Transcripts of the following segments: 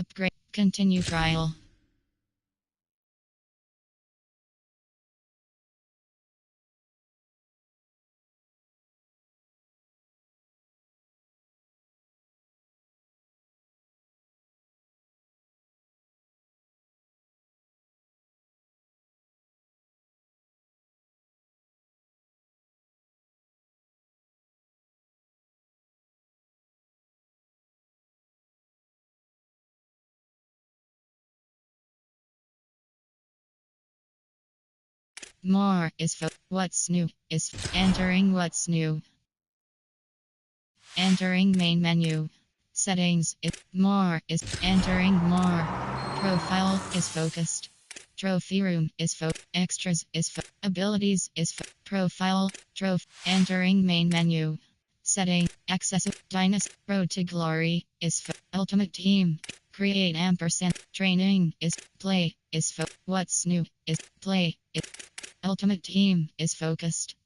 Upgrade. Continue trial. More is what's new is entering what's new. Entering main menu. Settings is more is entering more. Profile is focused. Trophy room is extras is abilities is profile trophy. Entering main menu. Setting access dynasty road to glory is ultimate team. Create ampersand training is play is what's new is play is ultimate team is focused.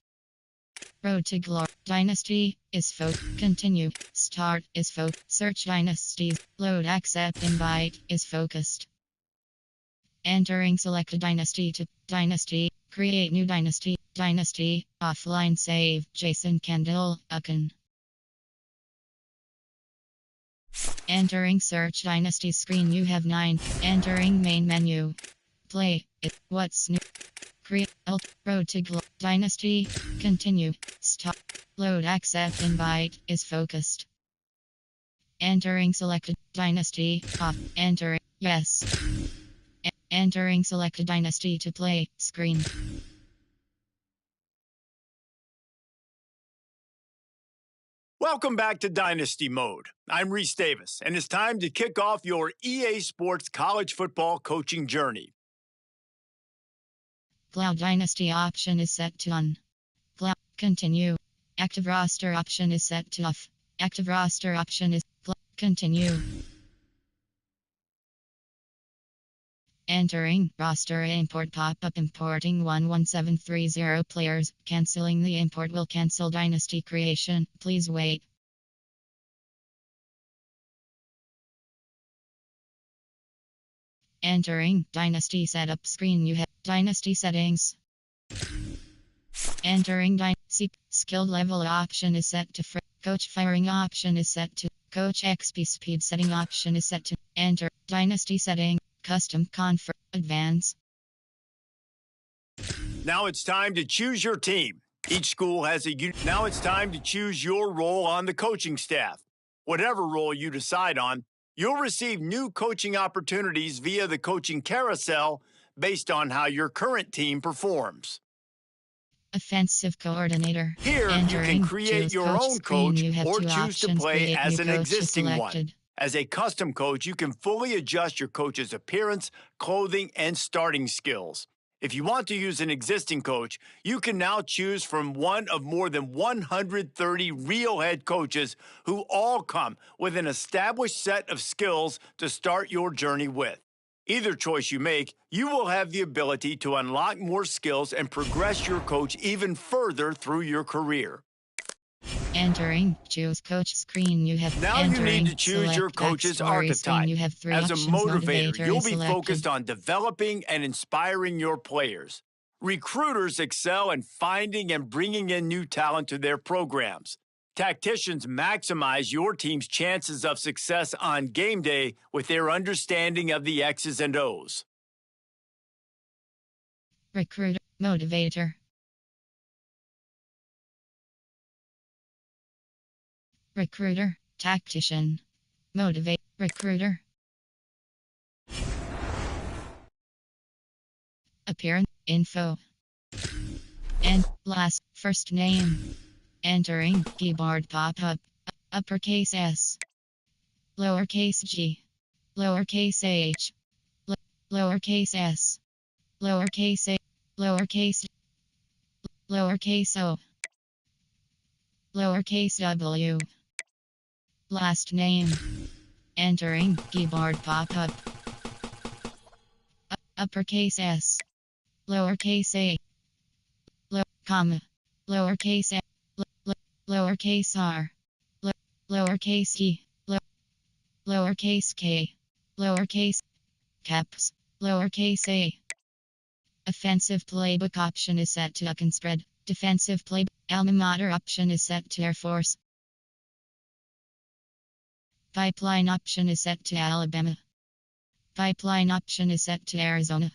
Road to glory dynasty is continue start is search dynasties load accept invite is focused. Entering select a dynasty to dynasty create new dynasty offline save Jason Kendall Akin. Entering search dynasty screen you have 9 entering main menu play it what's new create road to dynasty continue stop load accept invite is focused. Entering selected dynasty off entering yes entering selected dynasty to play screen. Welcome back to Dynasty Mode. I'm Reese Davis, and it's time to kick off your EA Sports college football coaching journey. Cloud Dynasty option is set to on. Cloud continue. Active roster option is set to off. Active roster option is continue. Entering roster import pop-up importing 11730 players. Canceling the import will cancel dynasty creation. Please wait. Entering dynasty setup screen you have dynasty settings. Entering dynasty skill level option is set to coach firing option is set to coach XP speed setting option is set to enter dynasty setting. Custom conf advance. Now it's time to choose your team. Each school has now it's time to choose your role on the coaching staff. Whatever role you decide on, you'll receive new coaching opportunities via the coaching carousel based on how your current team performs. Offensive coordinator. Here you can create your own coach or choose to play as an existing one. As a custom coach, you can fully adjust your coach's appearance, clothing, and starting skills. If you want to use an existing coach, you can now choose from one of more than 130 real head coaches who all come with an established set of skills to start your journey with. Either choice you make, you will have the ability to unlock more skills and progress your coach even further through your career. Entering choose coach screen you have now you need to choose your coach's archetype. You have 3 as a motivator, you'll be selected. focused on developing and inspiring your players. Recruiters excel in finding and bringing in new talent to their programs. Tacticians maximize your team's chances of success on game day with their understanding of the X's and O's. Recruiter motivator. Recruiter, tactician, motivate, recruiter. Appearance, info. And last, first name. Entering, keyboard pop-up, uppercase S. Lowercase g. Lowercase h. Lowercase s. Lowercase a. Lowercase. Lowercase o. Lowercase w. Last name. Entering keyboard pop-up. Uppercase S. Lowercase a. Comma. Lowercase a. Lowercase r. Lowercase e. Lowercase k. Lowercase. Caps. Lowercase a. Offensive playbook option is set to Duck and Spread. Defensive playbook. Alma mater option is set to Air Force. Pipeline option is set to Alabama. Pipeline option is set to Arizona.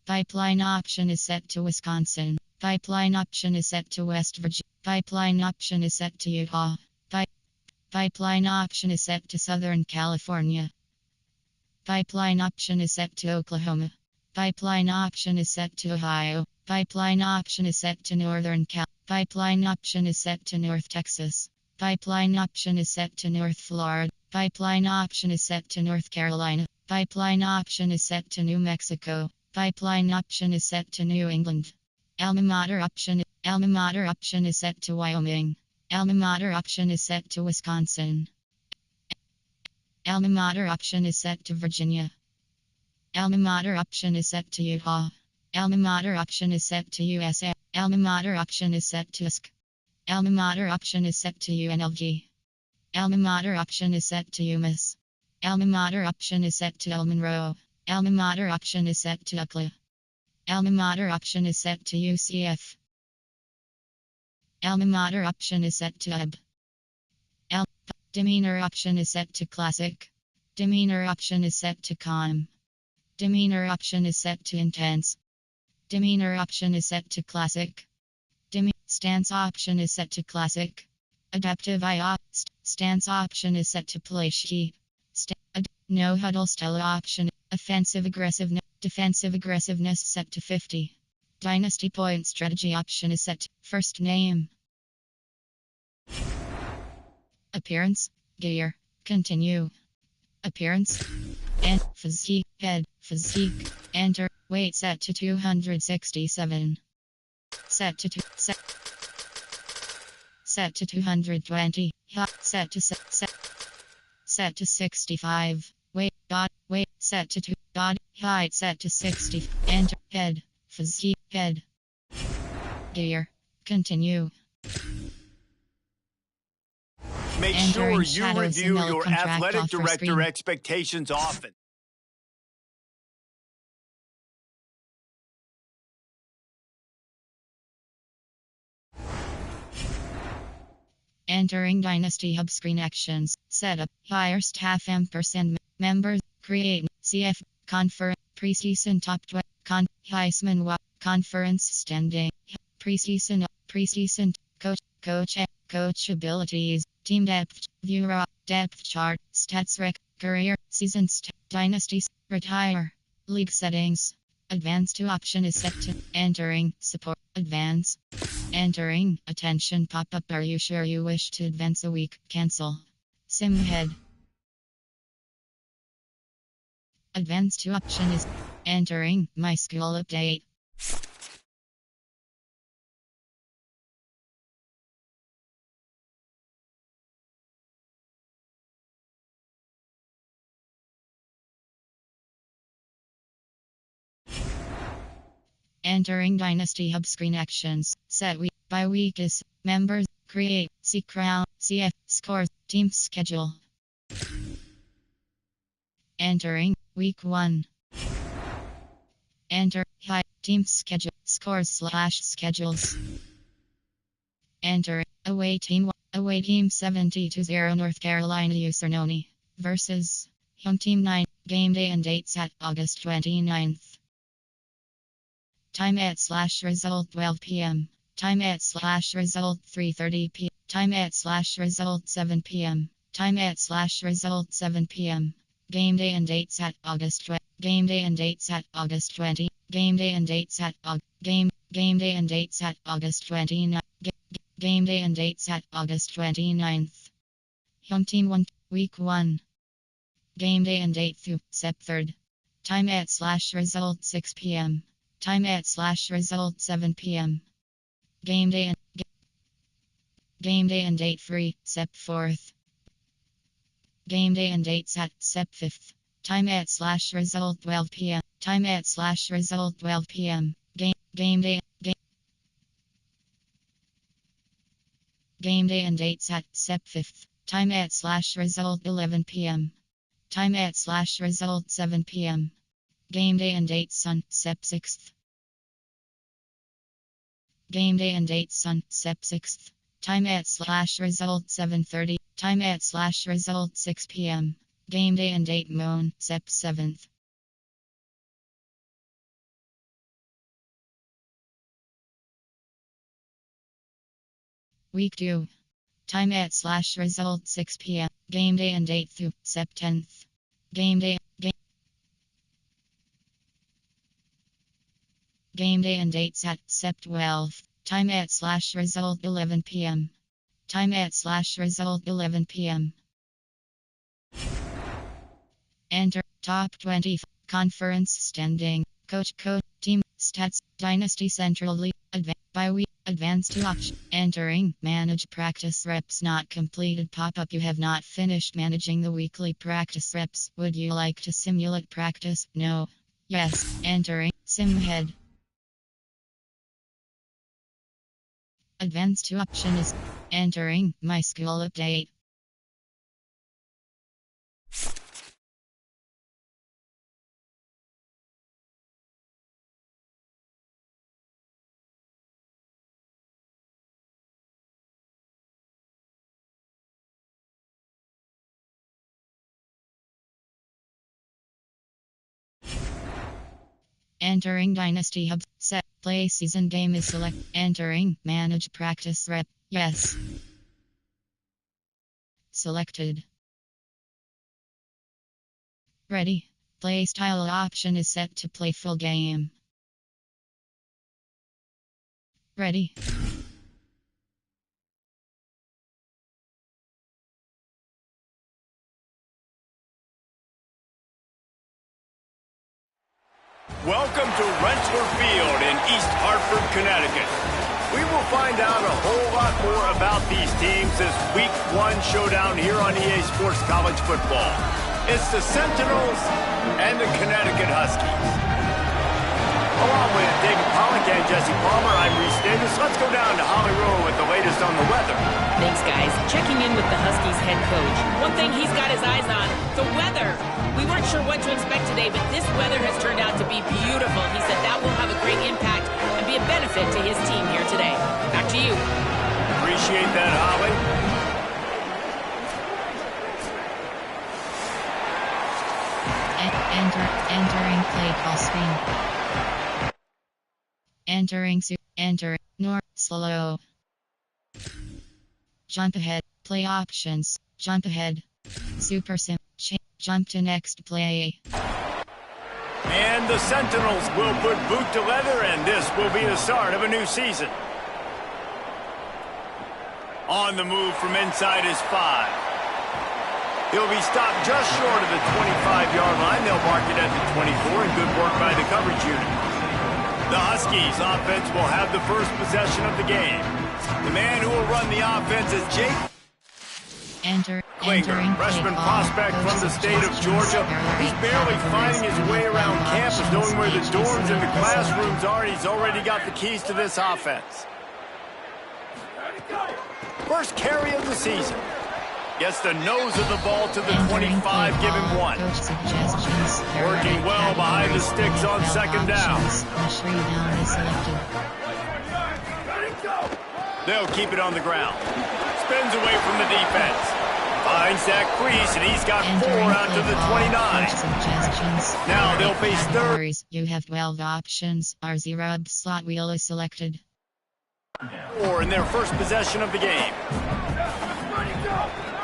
Pipeline option is set to Wisconsin. Pipeline option is set to West Virginia. Pipeline option is set to Utah. Pipeline option is set to Southern California. Pipeline option is set to Oklahoma. Pipeline option is set to Ohio. Pipeline option is set to Northern Cal. Pipeline option is set to North Texas. Pipeline option is set to North Florida. Pipeline option is set to North Carolina. Pipeline option is set to New Mexico. Pipeline option is set to New England. Alma mater option is set to Wyoming. Alma mater option is set to Wisconsin. Alma mater option is set to Virginia. Alma mater option is set to Utah. Alma mater option is set to USA. Alma mater option is set to USC. Alma mater option is set to UNLV. Alma mater option is set to UMass. Alma mater option is set to El Monroe. Alma mater option is set to UCLA. Alma mater option is set to UCF. Alma mater option is set to UB. Demeanor option is set to Classic. Demeanor option is set to Calm. Demeanor option is set to Intense. Demeanor option is set to Classic. Stance option is set to Classic. Adaptive stance option is set to Play Sheet. No huddle style option. Offensive aggressiveness. Defensive aggressiveness set to 50. Dynasty point strategy option is set to first name. Appearance. Gear. Continue. Appearance. And physique. Head. Physique. Enter. Weight set to 267. Set to set to 220. Set to set to 65. Weight set to 2. Height set to 60. Enter. Head. Physique. Head. Gear. Continue. Make sure you review your athletic director expectations often. Entering Dynasty Hub screen actions. Setup. Hire staff & members. Create. CF. Conference. Preseason top 12. Heisman. Conference standing. Preseason. Coach abilities. Team depth. Viewer. Depth chart. Stats rec. Career. Seasons. Dynasties. Retire. League settings. Advanced to option is set to entering. Support. Advance. Entering. Attention pop-up. Are you sure you wish to advance a week? Cancel. Sim head. Advanced to option is entering. My school update. Entering Dynasty Hub screen actions. Set week by week is members. Create. See crown. CF. Scores. Team schedule. Entering. Week 1. Enter. High. Team schedule. Scores / schedules. Enter. Away team 70-0 North Carolina Usernoni. Versus. Home team 9. Game day and dates at August 29th. Time at / result 12 p.m. Time at / result 3:30 p.m. Time at / result 7 p.m. Time at / result 7 p.m. Game day and dates at August 20. Game day and dates at August 20. Game day and dates at Game day and dates at August 29. Game day and dates at August 29th. Home team 1. Week 1. Game day and date through Sep 3rd. Time at / result 6 p.m. Time at / result 7 p.m. Game day and date free, Sep 4th. Game day and dates at Sep 5th. Time at / result 12 p.m. Time at / result 12 p.m. Game day and dates at Sep 5th. Time at / result 11 p.m. Time at / result 7 p.m. Game day and date Sun, Sep 6th. Game day and date Sun, Sep 6th. Time at / result 7:30. Time at / result 6 p.m. Game day and date Moon, Sep 7th. Week 2. Time at / result 6 p.m. Game day and date through Sep 10th. Game day and dates at Sep 12th. Time at / result 11 p.m. Time at / result 11 p.m. Enter top 20 conference standing. Coach code team stats dynasty central league by week advanced to option entering manage practice reps not completed pop-up. You have not finished managing the weekly practice reps. Would you like to simulate practice? No. Yes. Entering sim head. Advanced to option is entering my school update. Entering Dynasty Hub. Set. Play season game is select. Entering. Manage practice rep. Yes. Selected. Ready. Play style option is set to play full game. Ready. Welcome to Rentler Field in East Hartford, Connecticut. We will find out a whole lot more about these teams this Week 1 showdown here on EA Sports College Football. It's the Sentinels and the Connecticut Huskies. Along with David Pollock and Jesse Palmer, I'm Reese Davis. Let's go down to Holly Rowe with the latest on the weather. Thanks, guys. Checking in with the Huskies head coach. One thing he's got his eyes on, the weather. We weren't sure what to expect today, but this weather has turned out to be beautiful. He said that will have a great impact and be a benefit to his team here today. Back to you. Appreciate that, Holly. Entering play call screen. Enter north slow. Jump ahead. Play options. Jump ahead. Super sim. Jump to next play. And the Sentinels will put boot to leather, and this will be the start of a new season. On the move from inside is 5. He'll be stopped just short of the 25-yard line. They'll mark it at the 24, and good work by the coverage unit. The Huskies offense will have the first possession of the game. The man who will run the offense is Jake Klinger, freshman prospect from the state of Georgia. He's barely finding his way around campus, knowing where the dorms and the classrooms are. He's already got the keys to this offense. First carry of the season. Gets the nose of the ball to the 25, give him 1. Working well behind the sticks on second down. They'll keep it on the ground. Spins away from the defense. Finds that crease, and he's got 4 out to the 29. Now they'll face third. You have 12 options. R0 slot wheel is selected. 4 in their first possession of the game.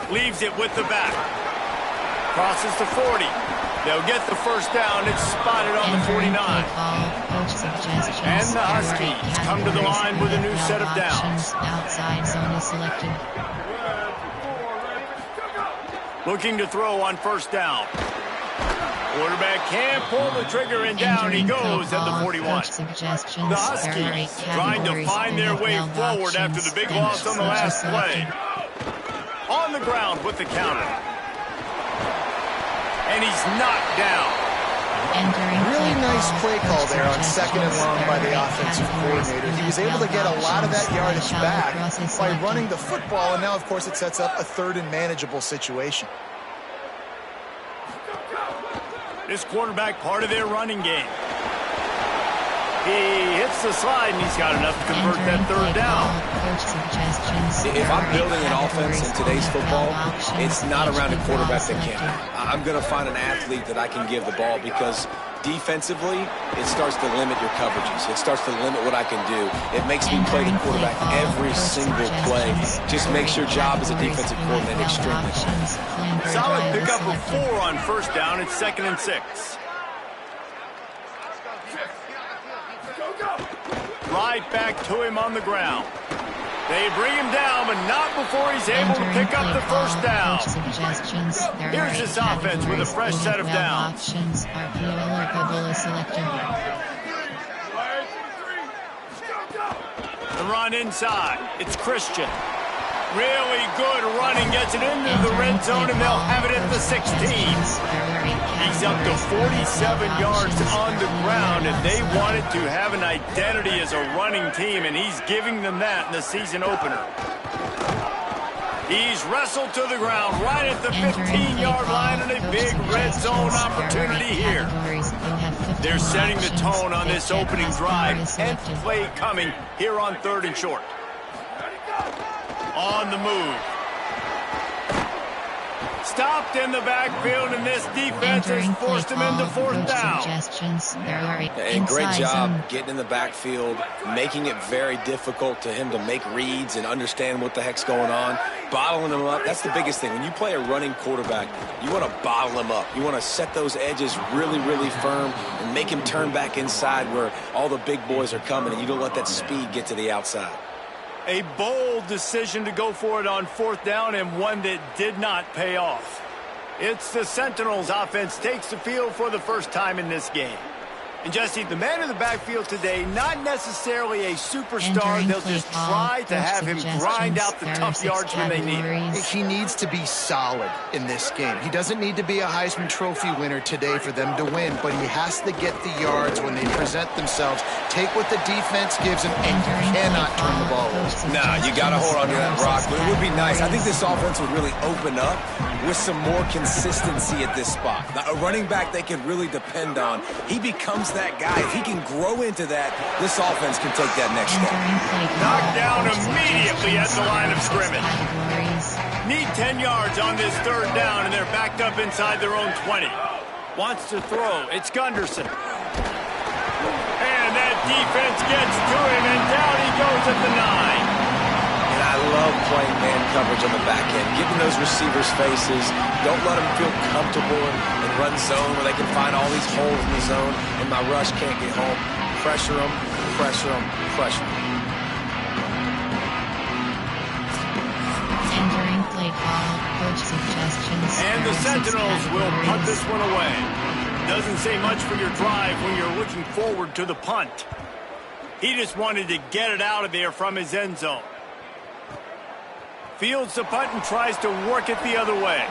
Leaves it with the back. Crosses to 40. They'll get the first down. It's spotted on the 49. And the Huskies come to the line with a new set of downs. Outside zone is selected. Looking to throw on first down. Quarterback can't pull the trigger, and down he goes at the 41. The Huskies trying to find their way forward after the big loss on the last play. On the ground with the counter. And he's knocked down. Really nice play call there on second and long by the offensive coordinator. He was able to get a lot of that yardage back by running the football, and now, of course, it sets up a third and manageable situation. This quarterback part of their running game. He hits the slide, and he's got enough to convert that third down. If I'm building an offense in today's football, it's not around a quarterback that can. I'm going to find an athlete that I can give the ball because defensively, it starts to limit your coverages. It starts to limit what I can do. It makes me play the quarterback every single play. Just makes your job as a defensive coordinator extremely hard. Solid pickup of 4 on first down. It's 2nd and 6. Right back to him on the ground. They bring him down, but not before he's able to pick up the first down. Here's this offense with a fresh set of downs. The run inside. It's Christian. Really good running. Gets it into the red zone, and they'll have it at the 16. He's up to 47 yards on the ground, and they wanted to have an identity as a running team, and he's giving them that in the season opener. He's wrestled to the ground right at the 15-yard line, and a big red zone opportunity here. They're setting the tone on this opening drive. 10th play coming here on 3rd and short. On the move. Stopped in the backfield, and this defense has forced him into 4th down. And great job getting in the backfield, making it very difficult to him to make reads and understand what the heck's going on. Bottling him up, that's the biggest thing. When you play a running quarterback, you want to bottle him up. You want to set those edges really, really firm and make him turn back inside where all the big boys are coming, and you don't let that speed get to the outside. A bold decision to go for it on 4th down, and one that did not pay off. It's the Sentinels offense takes the field for the first time in this game. And Jesse, the man in the backfield today, not necessarily a superstar. They'll just try to have him grind out the tough yards when they need it. He needs to be solid in this game. He doesn't need to be a Heisman Trophy winner today for them to win, but he has to get the yards when they present themselves. Take what the defense gives him, and you cannot turn the ball over. Nah, you got to hold on to that rock, but it would be nice. I think this offense would really open up with some more consistency at this spot. Now, a running back they can really depend on. He becomes that guy. If he can grow into that, this offense can take that next step. Knocked down immediately at the line of scrimmage. Need 10 yards on this 3rd down, and they're backed up inside their own 20. Wants to throw. It's Gunderson. And that defense gets to him, and down he goes at the 9. And I love playing man coverage on the back end, getting those receivers' faces. Don't let them feel comfortable and run zone where they can find all these holes in the zone, and my rush can't get home. Pressure them, pressure them, pressure them. Entering play call, coach suggestions. And the Sentinels will punt this one away. Doesn't say much for your drive when you're looking forward to the punt. He just wanted to get it out of there from his end zone. Fields the punt and tries to work it the other way.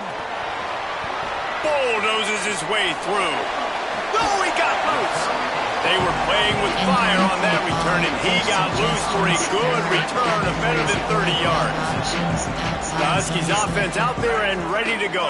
Bulldozes his way through. Oh, he got loose. They were playing with fire on that return, and he got loose for a good return of better than 30 yards. The Huskies offense out there and ready to go.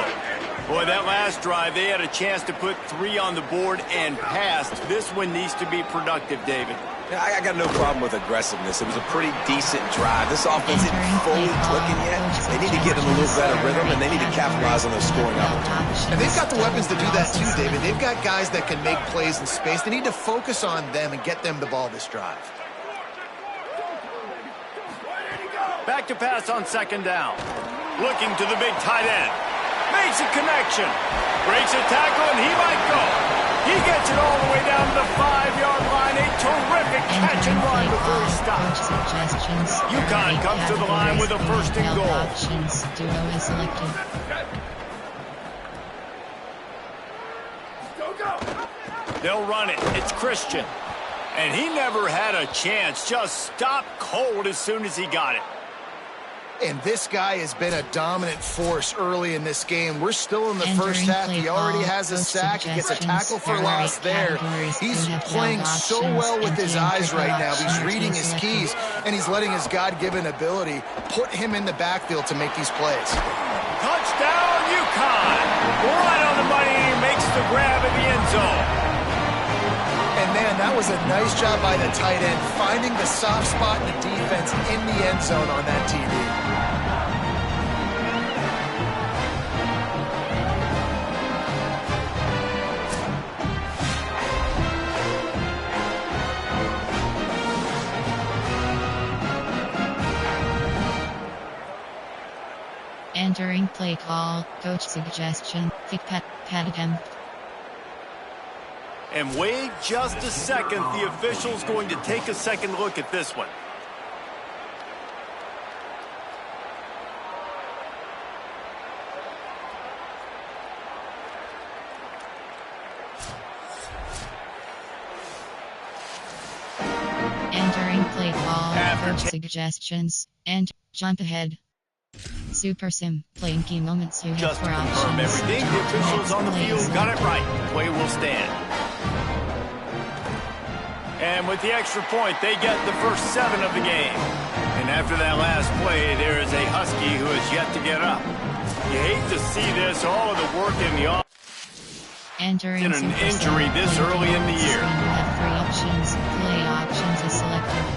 Boy, that last drive, they had a chance to put 3 on the board and passed. This one needs to be productive, David. I got no problem with aggressiveness. It was a pretty decent drive. This offense isn't fully clicking yet. They need to get in a little better rhythm, and they need to capitalize on those scoring opportunities. And they've got the weapons to do that too, David. They've got guys that can make plays in space. They need to focus on them and get them the ball this drive. Back to pass on 2nd down. Looking to the big tight end. Makes a connection. Breaks a tackle, and he might go. He gets it all the way down to the 5-yard line. A terrific catch and run before he stops. UConn comes to the line with a 1st and goal. Duo is selected. They'll run it. It's Christian. And he never had a chance. Just stopped cold as soon as he got it. And this guy has been a dominant force early in this game. We're still in the first half. He already has a sack. He gets a tackle for loss there. He's playing so well with his eyes right now. He's reading his keys, and he's letting his God-given ability put him in the backfield to make these plays. Touchdown, UConn! Right on the money. He makes the grab in the end zone. And, man, that was a nice job by the tight end, finding the soft spot in the defense in the end zone on that TD. Entering play call, coach suggestion, pat attempt. And wait just a second, the official's going to take a second look at this one. Entering play call, coach suggestions, and jump ahead. Super Sim, playing key moments you have Just for to confirm options. everything, the officials on the field got it right. Play will stand. And with the extra point, they get the first 7 of the game. And after that last play, there is a Husky who has yet to get up. You hate to see this, all of the work in the off. Entering In an injury this early in the year. You have 3 options. Play options is selected.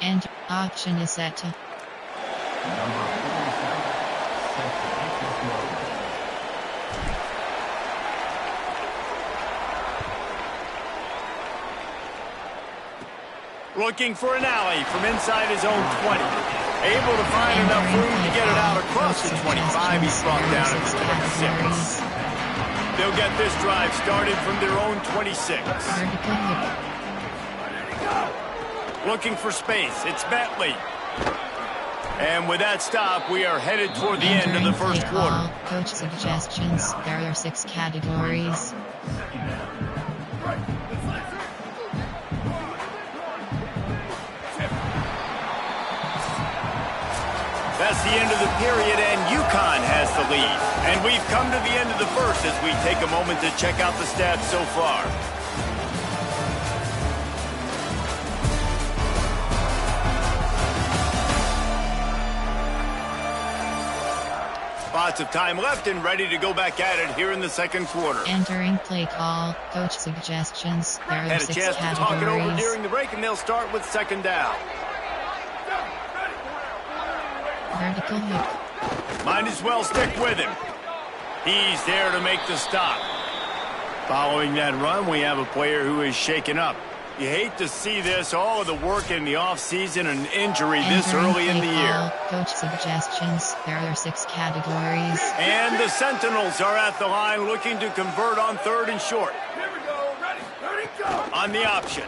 And option is set to Looking for an alley from inside his own 20. Able to find enough room to get it out across the 25. He's brought down at the 26. They'll get this drive started from their own 26. vertical hook. Looking for space. It's Bentley. And with that stop, we are headed toward the end of the first Play quarter. call, coach suggestions. There are 6 categories. That's the end of the period, and UConn has the lead. And we've come to the end of the first as we take a moment to check out the stats so far. Lots of time left and ready to go back at it here in the second quarter. Entering play call, coach suggestions. There are Had a 6 chance to talk it over categories. during the break, and they'll start with second down. Vertical hook. Might as well stick with him. He's there to make the stop. Following that run, we have a player who is shaken up. You hate to see this, all of the work in the offseason and injury this Entering early in the play year. call, coach suggestions. There are 6 categories. And the Sentinels are at the line looking to convert on 3rd and short. Here we go. Ready, go. On the option.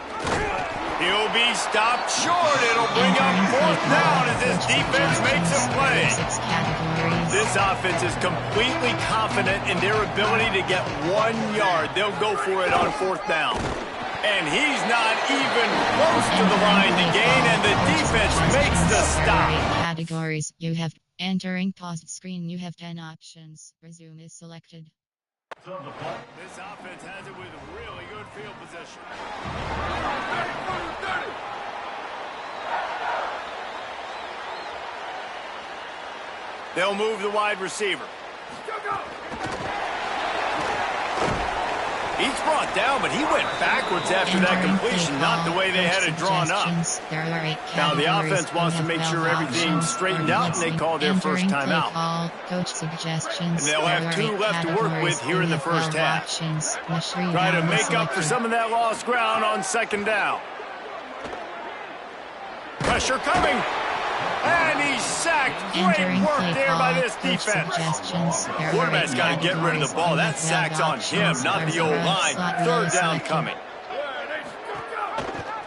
He'll be stopped short. It'll bring up 4th down as this defense makes a play. There are 6 categories. This offense is completely confident in their ability to get 1 yard. They'll go for it on 4th down. And he's not even close to the line to gain, and the defense makes the stop. There are 8 categories. You have entering paused screen. You have 10 options. Resume is selected. This offense has it with really good field position. 30. They'll move the wide receiver. Go. He's brought down, but he went backwards after that completion, not the way they had it drawn up. There are 8 Now the categories. offense wants to You make have sure 12 everything's options. straightened out, and they call their first Entering time play out. call, coach suggestions. And they'll There have are 2 8 left to work with categories. here in You the have first 12 half. options. Mystery Try to down make is up for selected. some of that lost ground on 2nd down. Pressure coming. And he's sacked. Great Entering work play there call, by this coach defense. suggestions. There are Quarterback's 8 got to get rid of the categories. ball. You That have 12 sack's on him, options. not the There's old a line. slot 3rd rule down selected. coming. Go.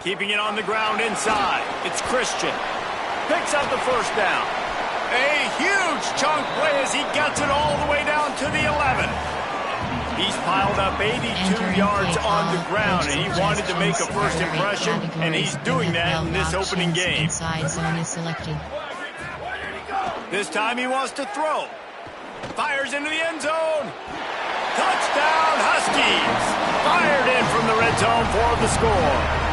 Keeping it on the ground inside. It's Christian. Picks up the first down. A huge chunk play as he gets it all the way down to the 11. He's piled up 82 yards on the ground, and he wanted to make a first impression, and he's doing that in this opening game. This time he wants to throw. Fires into the end zone. Touchdown, Huskies! Fired in from the red zone for the score.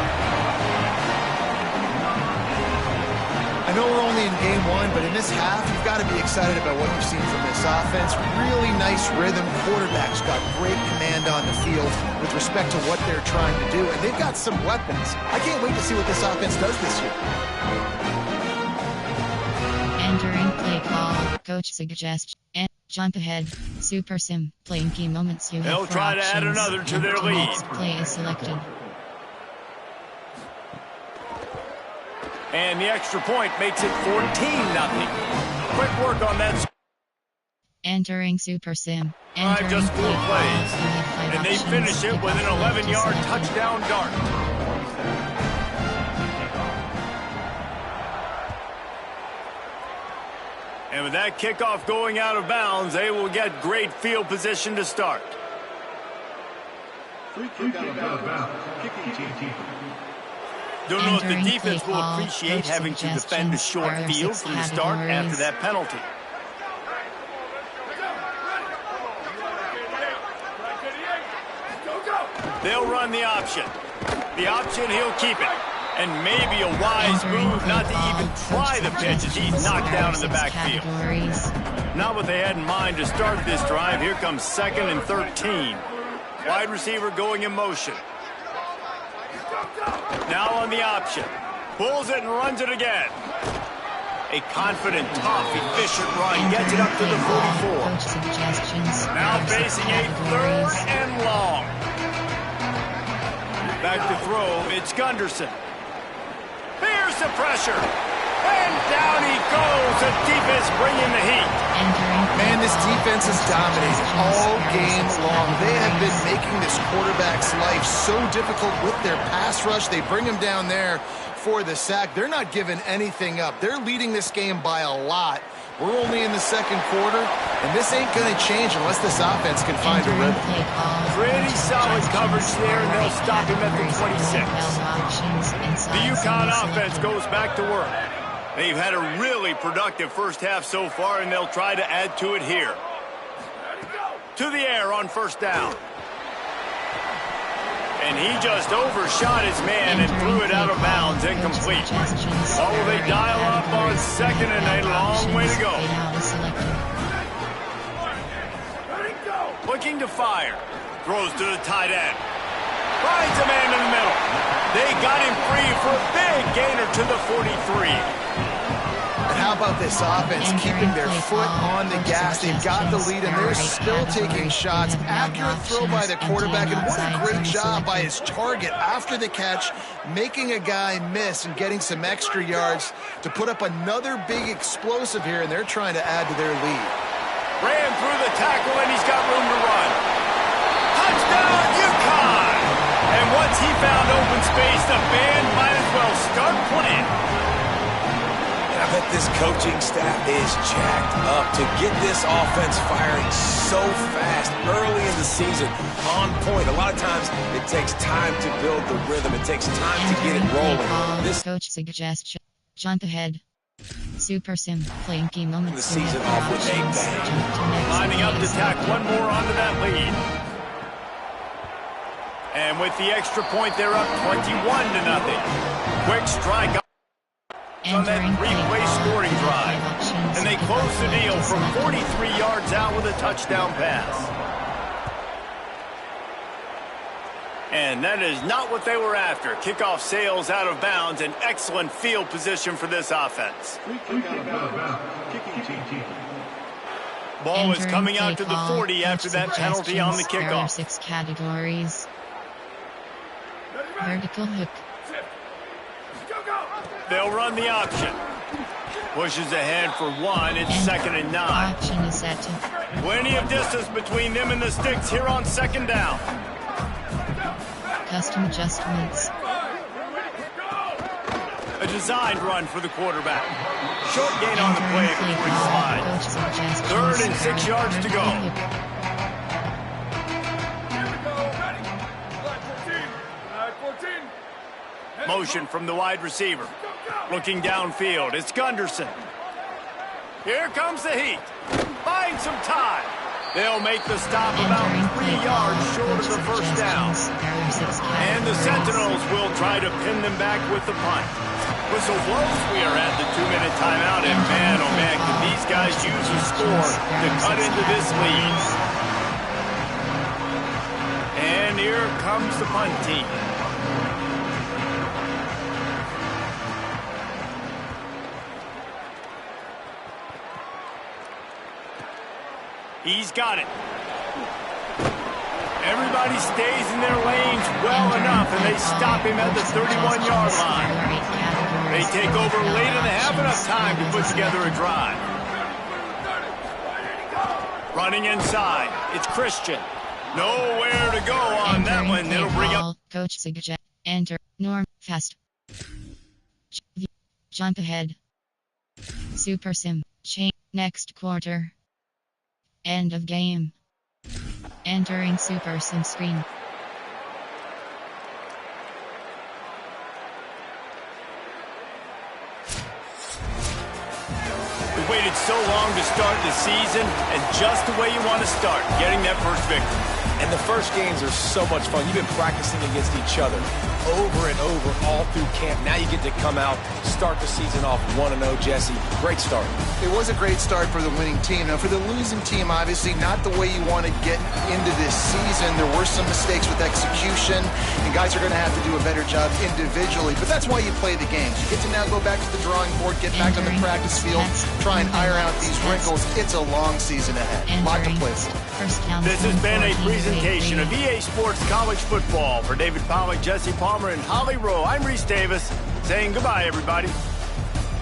I know we're only in game one, but in this half, you've got to be excited about what you've seen from this offense. Really nice rhythm. Quarterback's got great command on the field with respect to what they're trying to do, and they've got some weapons. I can't wait to see what this offense does this year. Entering play call, coach suggests, and jump ahead, super sim, playing key moments you have. They'll try to add another to their lead. Play is selected. And the extra point makes it 14-0. Quick work on that. Entering Super Sim. Five just four plays. And they finish it with an 11-yard touchdown dart. And with that kickoff going out of bounds, they will get great field position to start. Free kick out of bounds. Kicking team. Don't know if the defense will appreciate having to defend a short field from the start after that penalty. They'll run the option. The option, he'll keep it. And maybe a wise move not to even try the pitch as he's knocked down in the backfield. Not what they had in mind to start this drive. Here comes 2nd and 13. Wide receiver going in motion. Now on the option. Pulls it and runs it again. A confident, tough, efficient run gets it up to the 44. Now facing a 3rd and long. Back to throw, it's Gunderson. Fears the pressure. And down he goes. The defense bringing the heat. Man, this defense has dominated all game long. They have been making this quarterback's life so difficult with their pass rush. They bring him down there for the sack. They're not giving anything up. They're leading this game by a lot. We're only in the 2nd quarter, and this ain't going to change unless this offense can find a rhythm. Pretty solid coverage there, and they'll stop him at the 26. The UConn offense goes back to work. They've had a really productive first half so far, and they'll try to add to it here. To the air on 1st down. And he just overshot his man and threw it out of bounds, incomplete. Oh, they dial up on 2nd and a long way to go. Looking to fire. Throws to the tight end. Finds a man in the middle. They got him free for a big gainer to the 43. How about this offense keeping their foot on the gas? They've got the lead, and they're still taking shots. Accurate throw by the quarterback, and what a great job by his target after the catch, making a guy miss and getting some extra yards to put up another big explosive here, and they're trying to add to their lead. Ran through the tackle, and he's got room to run. Touchdown, UConn! And once he found open space, the band might as well start playing. I bet this coaching staff is jacked up to get this offense firing so fast early in the season, on point. A lot of times it takes time to build the rhythm. It takes time to get it rolling. This coach suggests jump ahead. Super Sim, playing key moments. The season off with a bang. Lining up to tack one more onto that lead. And with the extra point, they're up 21-0. Quick strike on that 3-play scoring drive. And they close the deal from 43 yards out with a touchdown pass. And that is not what they were after. Kickoff sails out of bounds, and excellent field position for this offense. Ball is coming out to the 40 after that penalty on the kickoff. 6 categories. Vertical hook. They'll run the option. Pushes ahead for 1. It's 2nd and 9. Option is set to. Plenty of distance between them and the sticks here on 2nd down. Custom adjustments. A designed run for the quarterback. Short gain on the play before he slides. 3rd and 6 yards to go. Motion from the wide receiver. Looking downfield, it's Gunderson. Here comes the heat. Buying some time. They'll make the stop about 3 yards short of the first down. And the Sentinels will try to pin them back with the punt. Whistle blows, we are at the 2-minute timeout, and man, oh man, can these guys use a score to cut into this lead. And here comes the punt team. He's got it. Everybody stays in their lanes well enough, and they stop him at the 31-yard line. They take over late in the half, enough time to put together a drive. Running inside, it's Christian. Nowhere to go on that one. It'll bring up. Coach suggest. Enter. Norm. Fast. Jump ahead. Super sim. Change. Next quarter. End of game. Entering Super Sim screen. We waited so long to start the season, and just the way you want to start, getting that first victory. And the first games are so much fun. You've been practicing against each other over and over all through camp. Now you get to come out, start the season off 1-0, Jesse. Great start. It was a great start for the winning team. Now, for the losing team, obviously not the way you want to get into this season. There were some mistakes with execution, and guys are going to have to do a better job individually. But that's why you play the games. You get to now go back to the drawing board, get back on the practice field, try and iron out these wrinkles. It's a long season ahead. A lot to play for. This has been a presentation of EA Sports College Football. For David Pollack, Jesse Palmer, and Holly Rowe, I'm Reese Davis, saying goodbye, everybody.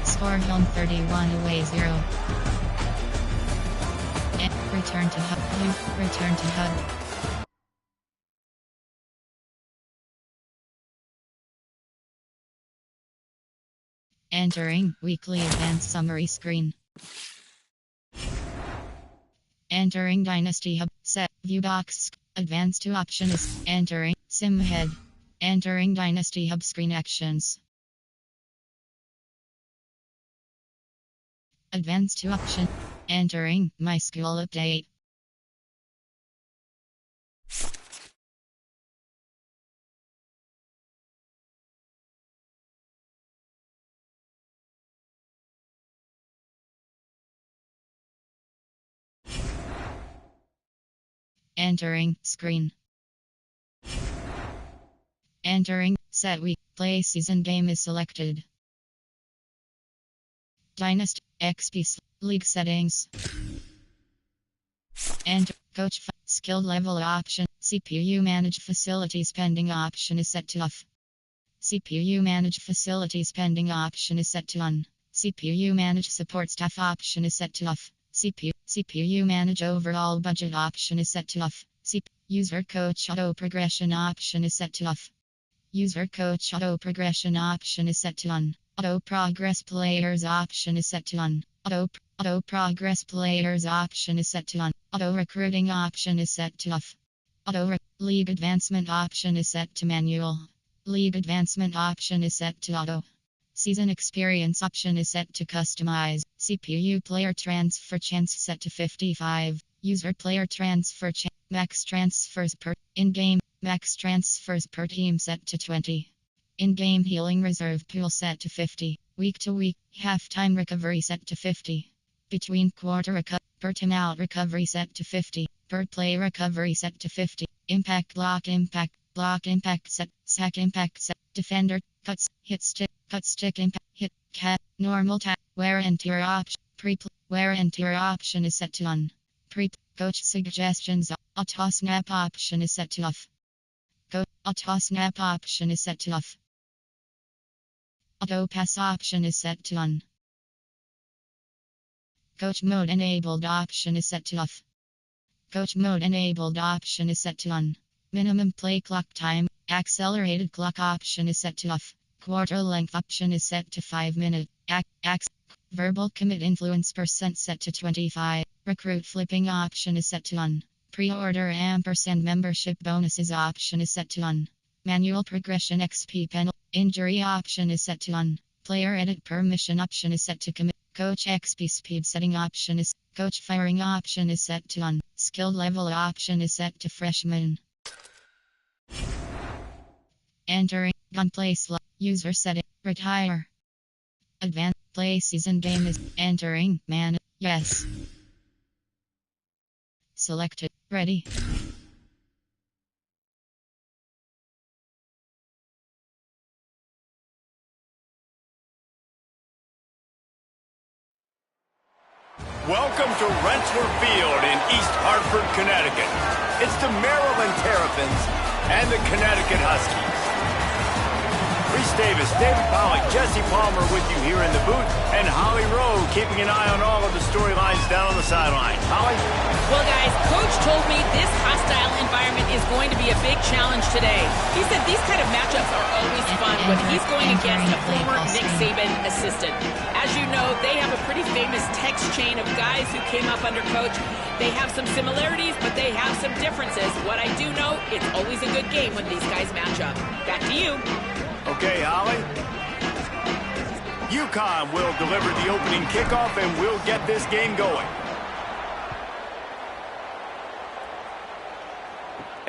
Score home 31 away 0. And return to hub. Return to hub. Entering weekly event summary screen. Entering Dynasty Hub. Set view box. Advance to option is entering sim head. Entering Dynasty Hub screen actions. Advance to option. Entering my school update. Entering screen. Entering set week play season game is selected. Dynasty XP league settings. Enter coach skill level option. CPU manage facilities pending option is set to off. CPU manage facilities pending option is set to on. CPU manage support staff option is set to off. CPU manage overall budget option is set to off. User coach auto progression option is set to off. User coach auto progression option is set to on. Auto progress players option is set to on. Auto progress players option is set to on. Auto recruiting option is set to off. League advancement option is set to manual. League advancement option is set to auto. Season experience option is set to customize. CPU player transfer chance set to 55. User player transfer chance. Max transfers per in-game. Max transfers per team set to 20. In-game healing reserve pool set to 50. Week to week. Halftime recovery set to 50. Between quarter per timeout recovery set to 50. Per play recovery set to 50. Impact block impact set. Sack impact set. Defender cuts hit stick. Cut stick impact hit cat normal tap wear and tear option wear and tear option is set to on. Coach suggestions auto snap option is set to off. Auto snap option is set to off. Auto pass option is set to on. Coach mode enabled option is set to off. Coach mode enabled option is set to on. Minimum play clock time accelerated clock option is set to off. Quarter length option is set to 5 minutes. Verbal commit influence percent set to 25. Recruit flipping option is set to on. Pre-order ampersand membership bonuses option is set to on. Manual progression XP panel. Injury option is set to on. Player edit permission option is set to commit. Coach XP speed setting option is. Coach firing option is set to on. Skill level option is set to freshman. Entering gunplay slot. User setting. Retire. Advanced play season game is entering man. Yes. Selected. Ready. Welcome to Rensselaer Field in East Hartford, Connecticut. It's the Maryland Terrapins and the Connecticut Huskies. Reese Davis, David Pollack, Jesse Palmer with you here in the booth, and Holly Rowe keeping an eye on all of the storylines down on the sideline. Holly? Well, guys, Coach told me this hostile environment is going to be a big challenge today. He said these kind of matchups are always fun when he's going against a former Nick Saban assistant. As you know, they have a pretty famous text chain of guys who came up under Coach. They have some similarities, but they have some differences. What I do know, it's always a good game when these guys match up. Back to you. Okay, Holly. UConn will deliver the opening kickoff, and we'll get this game going.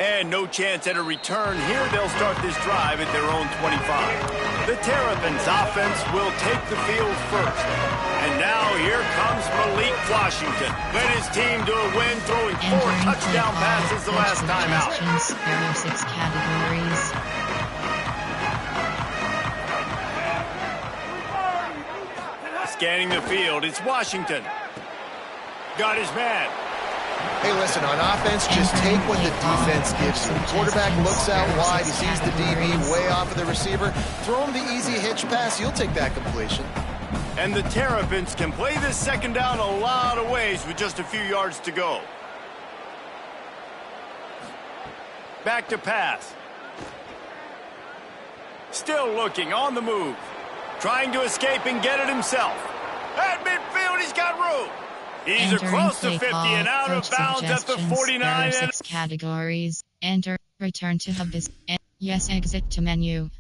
And no chance at a return here. They'll start this drive at their own 25. The Terrapins offense will take the field first. And now here comes Malik Washington. Led his team to a win, throwing 4 touchdown passes the last time out. There are 6 categories. Scanning the field, it's Washington. Got his man. Hey, listen, on offense, just take what the defense gives you. The quarterback looks out wide, he sees the DB way off of the receiver. Throw him the easy hitch pass, you'll take that completion. And the Terrapins can play this second down a lot of ways with just a few yards to go. Back to pass. Still looking, on the move. Trying to escape and get it himself. At midfield, he's got room. He's across the 50 and out of bounds at the 49. There are 6 categories. Enter, return to hub is, yes, exit to menu.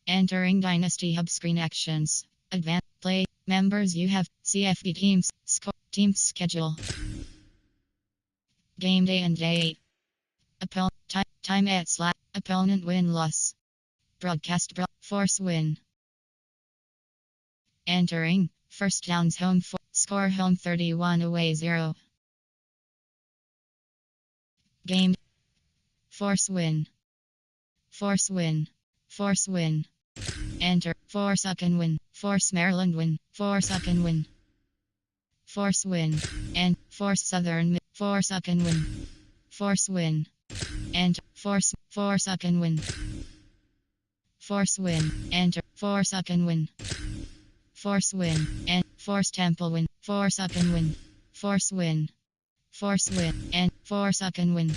Entering Dynasty Hub screen actions. Advanced play, members you have, CFB teams, score, team schedule. Game day and date. Opponent time at slot. Opponent win loss. Broadcast force win. Entering first downs home for score home 31 away 0. Game force win. Force win. Force win. Enter force and win. Force Maryland win. Force and win. Force win. And force Southern force and win. Force win. And force and win. Force win. Enter force and win. Force win. And force Temple win. Force and win. Force win. Force win. And force and win.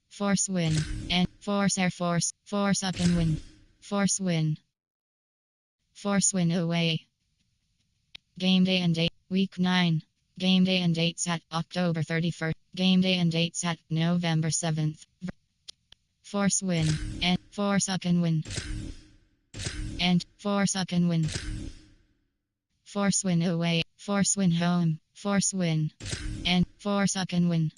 Force win. And force Air Force. Force and win. Force win. Force win away. Game day and date. Week 9. Game day and dates at October 31st. Game day and dates at November 7th. Force win. And force and win. And force and win. Force win away. Force win home. Force win. And force and win.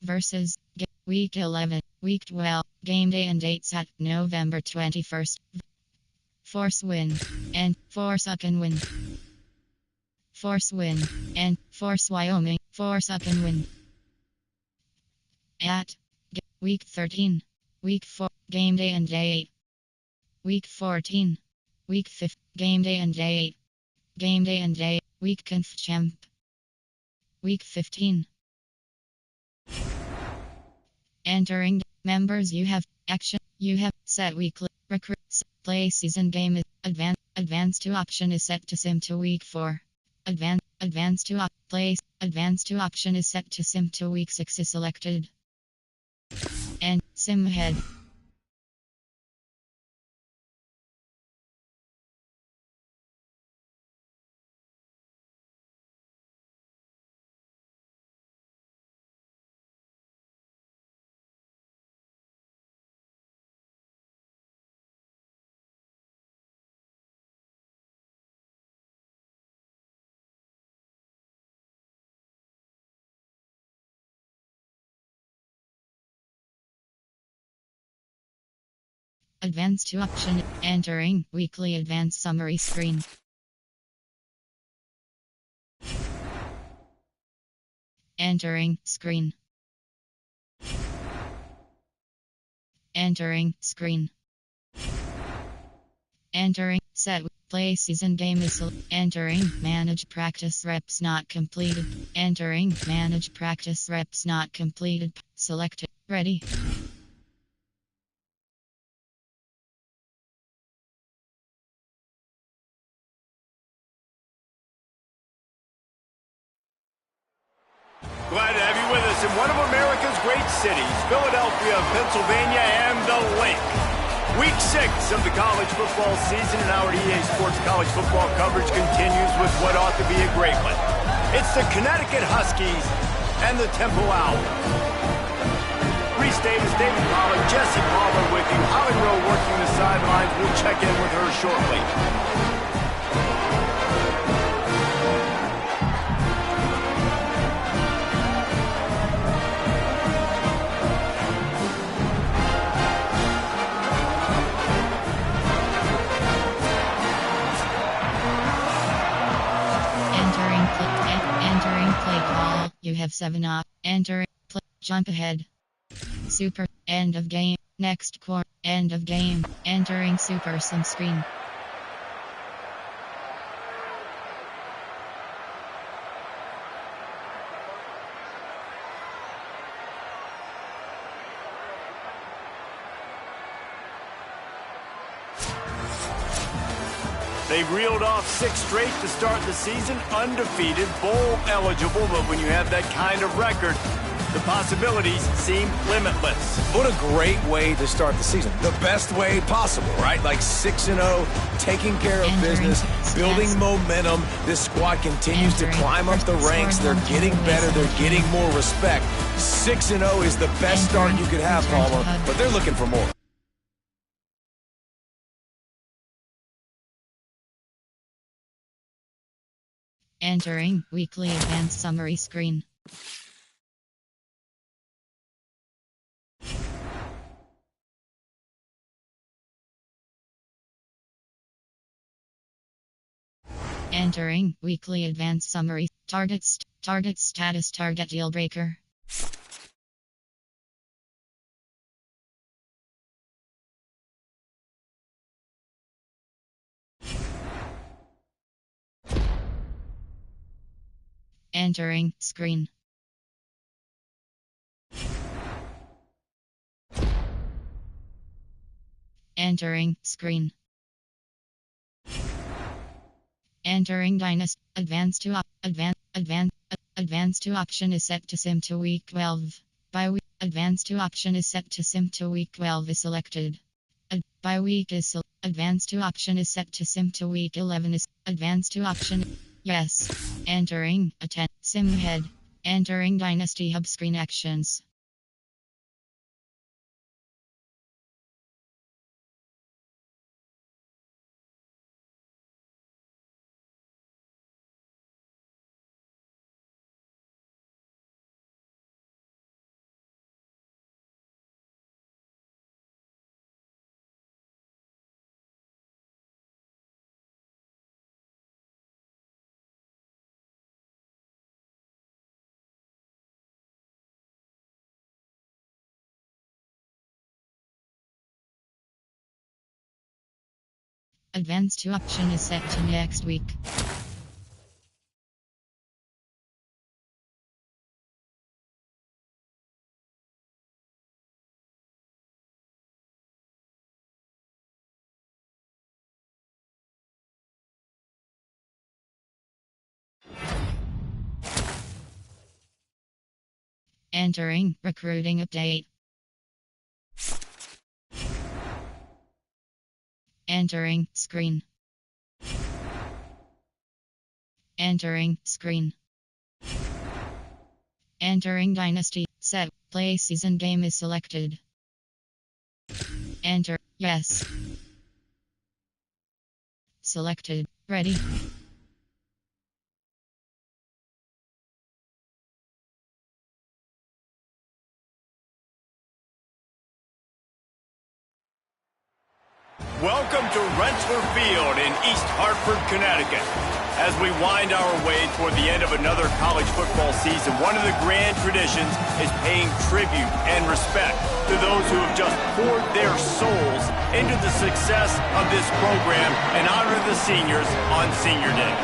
Versus Week 11. Week 12. Game day and dates at November 21st. Force win. And force and win. Force win. And force Wyoming. Force and win. At Week 13. Week 4. Game day and date. Week 14. Week 5. Game day and date. Game day and date. Week Conf Champ. Week 15. Entering members you have action. You have set weekly recruits. Play season game is advance to option is set to sim to week 4. Advance to place. Advance to option is set to sim to week 6 is selected. And sim ahead. Advanced to option. Entering weekly advanced summary screen. Entering screen. Entering screen. Entering set play season game is entering manage practice reps not completed. Entering manage practice reps not completed. Selected. Ready. Glad to have you with us in one of America's great cities, Philadelphia, Pennsylvania, and the Lake. Week 6 of the college football season, and our EA Sports college football coverage continues with what ought to be a great one. It's the Connecticut Huskies and the Temple Owls. Reese Davis, David Pollard, Jesse Palmer with you. Holly Rowe working the sidelines. We'll check in with her shortly. Entering play call. You have 7 up. Enter. Play. Jump ahead. Super. End of game. Next core. End of game. Entering super sim screen. They've reeled off 6 straight to start the season, undefeated, bowl eligible, but when you have that kind of record, the possibilities seem limitless. What a great way to start the season. The best way possible, right? Like 6-0, taking care of business, building momentum. This squad continues to climb up the ranks. They're getting better. They're getting more respect. 6-0 is the best start you could have, Palmer, but they're looking for more. Entering weekly advanced summary screen. Entering weekly advanced summary. Target status, target deal breaker. Entering screen. Entering screen. Entering dynasty. Advanced to option is set to sim to week 12. By week, advanced to option is set to sim to week 12 is selected. By week is advanced to option is set to sim to week 11 is advanced to option. Yes. Entering attend sim head. Entering dynasty hub screen actions. Advanced to option is set to next week. Entering recruiting update. Entering screen. Entering screen. Entering dynasty. Set. Play season game is selected. Enter. Yes. Selected. Ready. Bachelor Field in East Hartford, Connecticut. As we wind our way toward the end of another college football season, one of the grand traditions is paying tribute and respect to those who have just poured their souls into the success of this program and honor the seniors on Senior Day.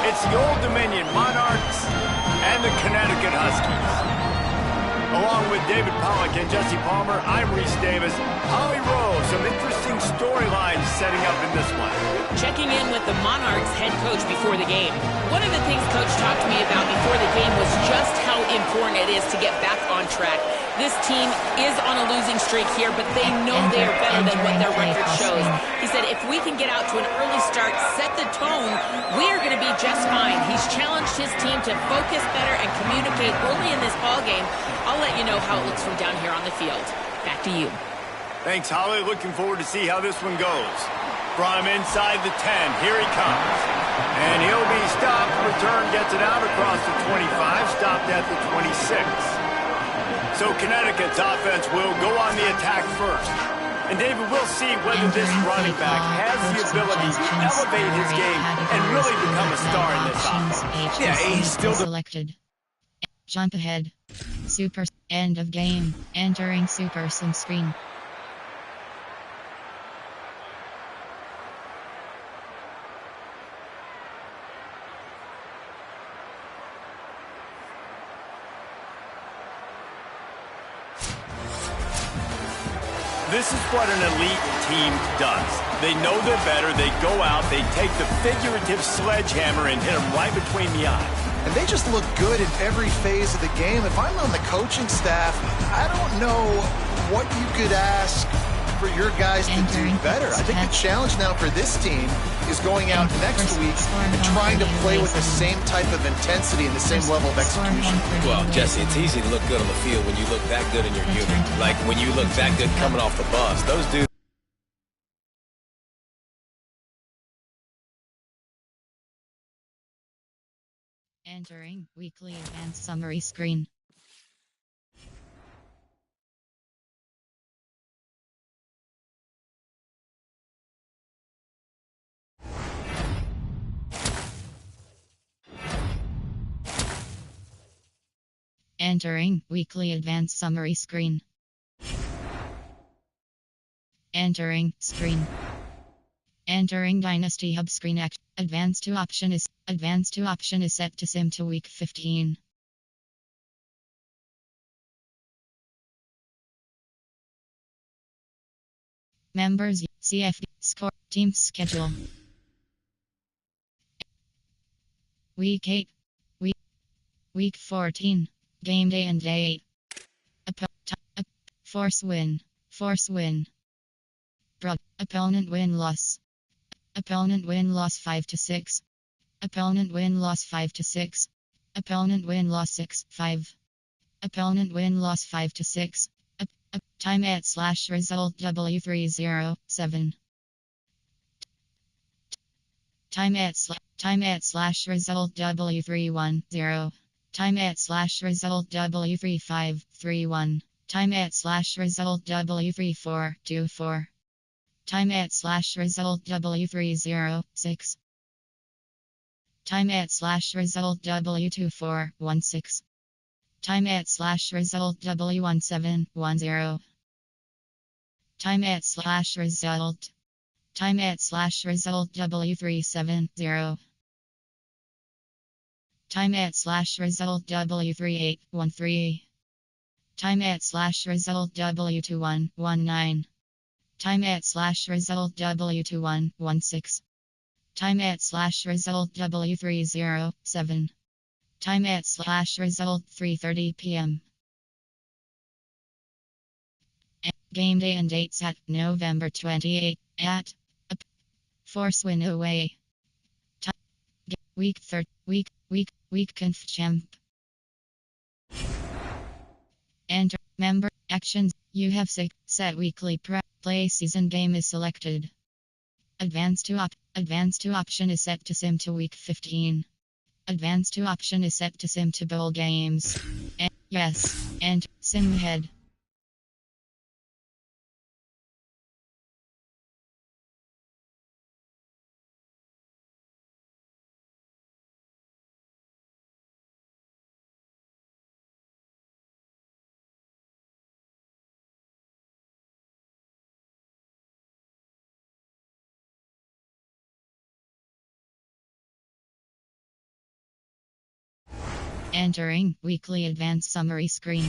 It's the Old Dominion Monarchs and the Connecticut Huskies. Along with David Pollack and Jesse Palmer, I'm Reese Davis. Holly Rowe, some interesting storylines setting up in this one. Checking in with the Monarchs head coach before the game. One of the things Coach talked to me about before the game was just how important it is to get back on track. This team is on a losing streak here, but they know they are better than what their record shows. He said if we can get out to an early start, set the tone, we are going to be just fine. He's challenged his team to focus better and communicate early in this ballgame. I'll let you know how it looks from down here on the field. Back to you. Thanks, Holly. Looking forward to see how this one goes. From inside the 10, here he comes. And he'll be stopped. Return gets it out across the 25, stopped at the 26. So Connecticut's offense will go on the attack first. And David, we'll see whether this running back has the ability to elevate his game and really become a star in this offense. Yeah, he's still selected. Jump ahead. Super. End of game. Entering Super Sim screen. This is what an elite team does. They know they're better. They go out. They take the figurative sledgehammer and hit them right between the eyes. And they just look good in every phase of the game. If I'm on the coaching staff, I don't know what you could ask for your guys to do better. I think the challenge now for this team is going out next week and trying to play with the same type of intensity and the same level of execution. Well, Jesse, it's easy to look good on the field when you look that good in your unit. Like when you look that good coming off the bus. Those dudes. Entering weekly advanced summary screen. Entering weekly advanced summary screen. Entering screen. Entering Dynasty Hub screen. Advanced to option is set to sim to week 15. Members CFD score team schedule. Week 8. Week 14. Game day and day 8. Force win. Opponent win loss. Opponent win loss 5-6. Opponent win loss 5-6. Opponent win loss 6-5. Opponent win loss 5-6. Time at / result W307. Time at / result W310. Time at / result W3531. Time at / result W3424. Time at / result W306. Time at / result W2416. Time at / result W1710. Time at / result. Time at / result W370. Time at / result W3813. Time at / result W2119. Time at / result W2116. Time at / result W307. Time at / result 3:30 p.m. Game day and dates at November 28 at Force win away. Week 3rd. Week conf champ. Enter member actions. You have set weekly play season game is selected. Advanced to option is set to sim to week 15. Advanced to option is set to sim to bowl games. Yes, and sim ahead. Entering weekly advanced summary screen.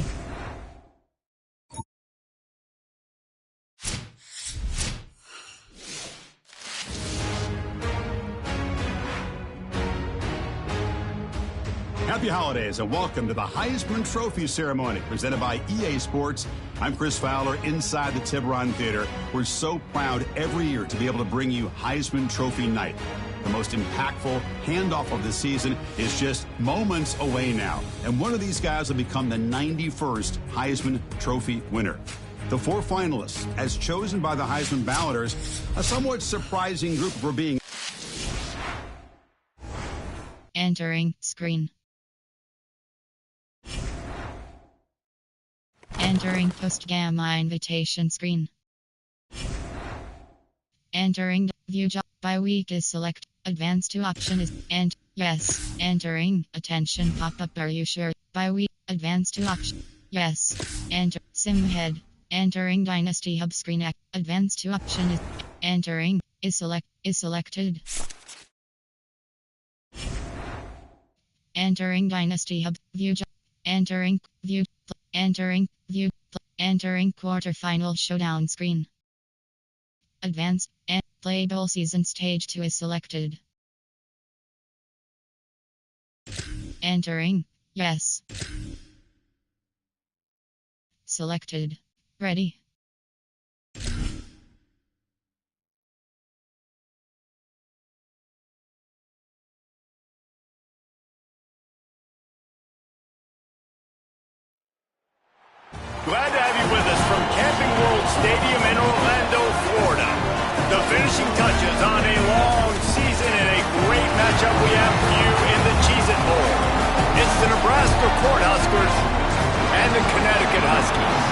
Happy holidays and welcome to the Heisman Trophy ceremony presented by EA Sports. I'm Chris Fowler inside the Tiburon Theater. We're so proud every year to be able to bring you Heisman Trophy night. The most impactful handoff of the season is just moments away now. And one of these guys will become the 91st Heisman Trophy winner. The 4 finalists, as chosen by the Heisman balloters, a somewhat surprising group for being. Entering screen. Entering post-gamma invitation screen. Entering view job by week is select. Advanced to option is and yes. Entering attention pop-up. Are you sure? By week advanced to option. Yes. Enter sim head. Entering Dynasty Hub screen. Advanced to option is entering is selected. Entering Dynasty Hub view job. Entering view. Entering view. Entering quarterfinal showdown screen. Advanced and playable season stage 2 is selected. Entering yes. Selected. Ready. Glad to have you with us from Camping World Stadium in Orlando, Florida. The finishing touches on a long season and a great matchup we have for you in the Cheez-It Bowl. It's the Nebraska Cornhuskers and the Connecticut Huskies.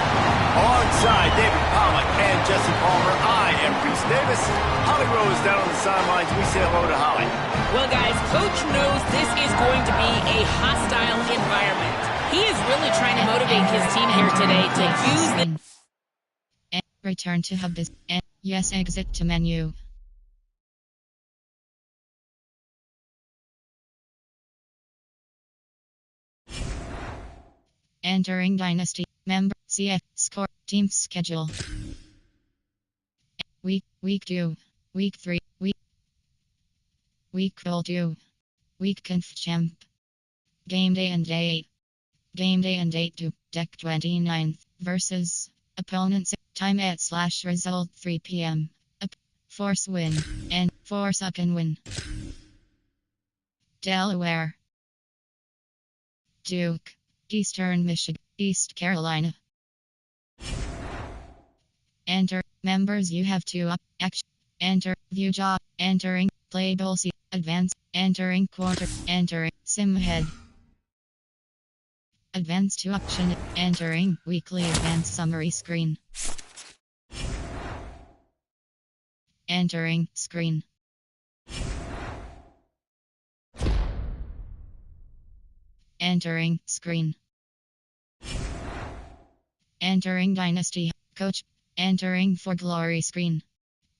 Alongside David Pollock and Jesse Palmer, I am Reese Davis. Holly Rose down on the sidelines. We say hello to Holly. Well, guys, Coach knows this is going to be a hostile environment. He is really trying to motivate his team here today to use the... Return to hub is... Yes, exit to menu. Entering Dynasty. Member. CF. Score. Team schedule. Week 2. Week 3. Week 2. Week conf champ. Game day and date. Game day and date to Deck 29th versus opponents. Time at / result 3 p.m. Force win and Force second win. Delaware. Duke. Eastern Michigan. East Carolina. Enter members. You have to action. Enter view job. Entering playable C. Advance. Entering quarter. Entering sim head. Advance to option. Entering weekly advanced summary screen. Entering screen. Entering screen. Entering Dynasty Coach. Entering for glory screen.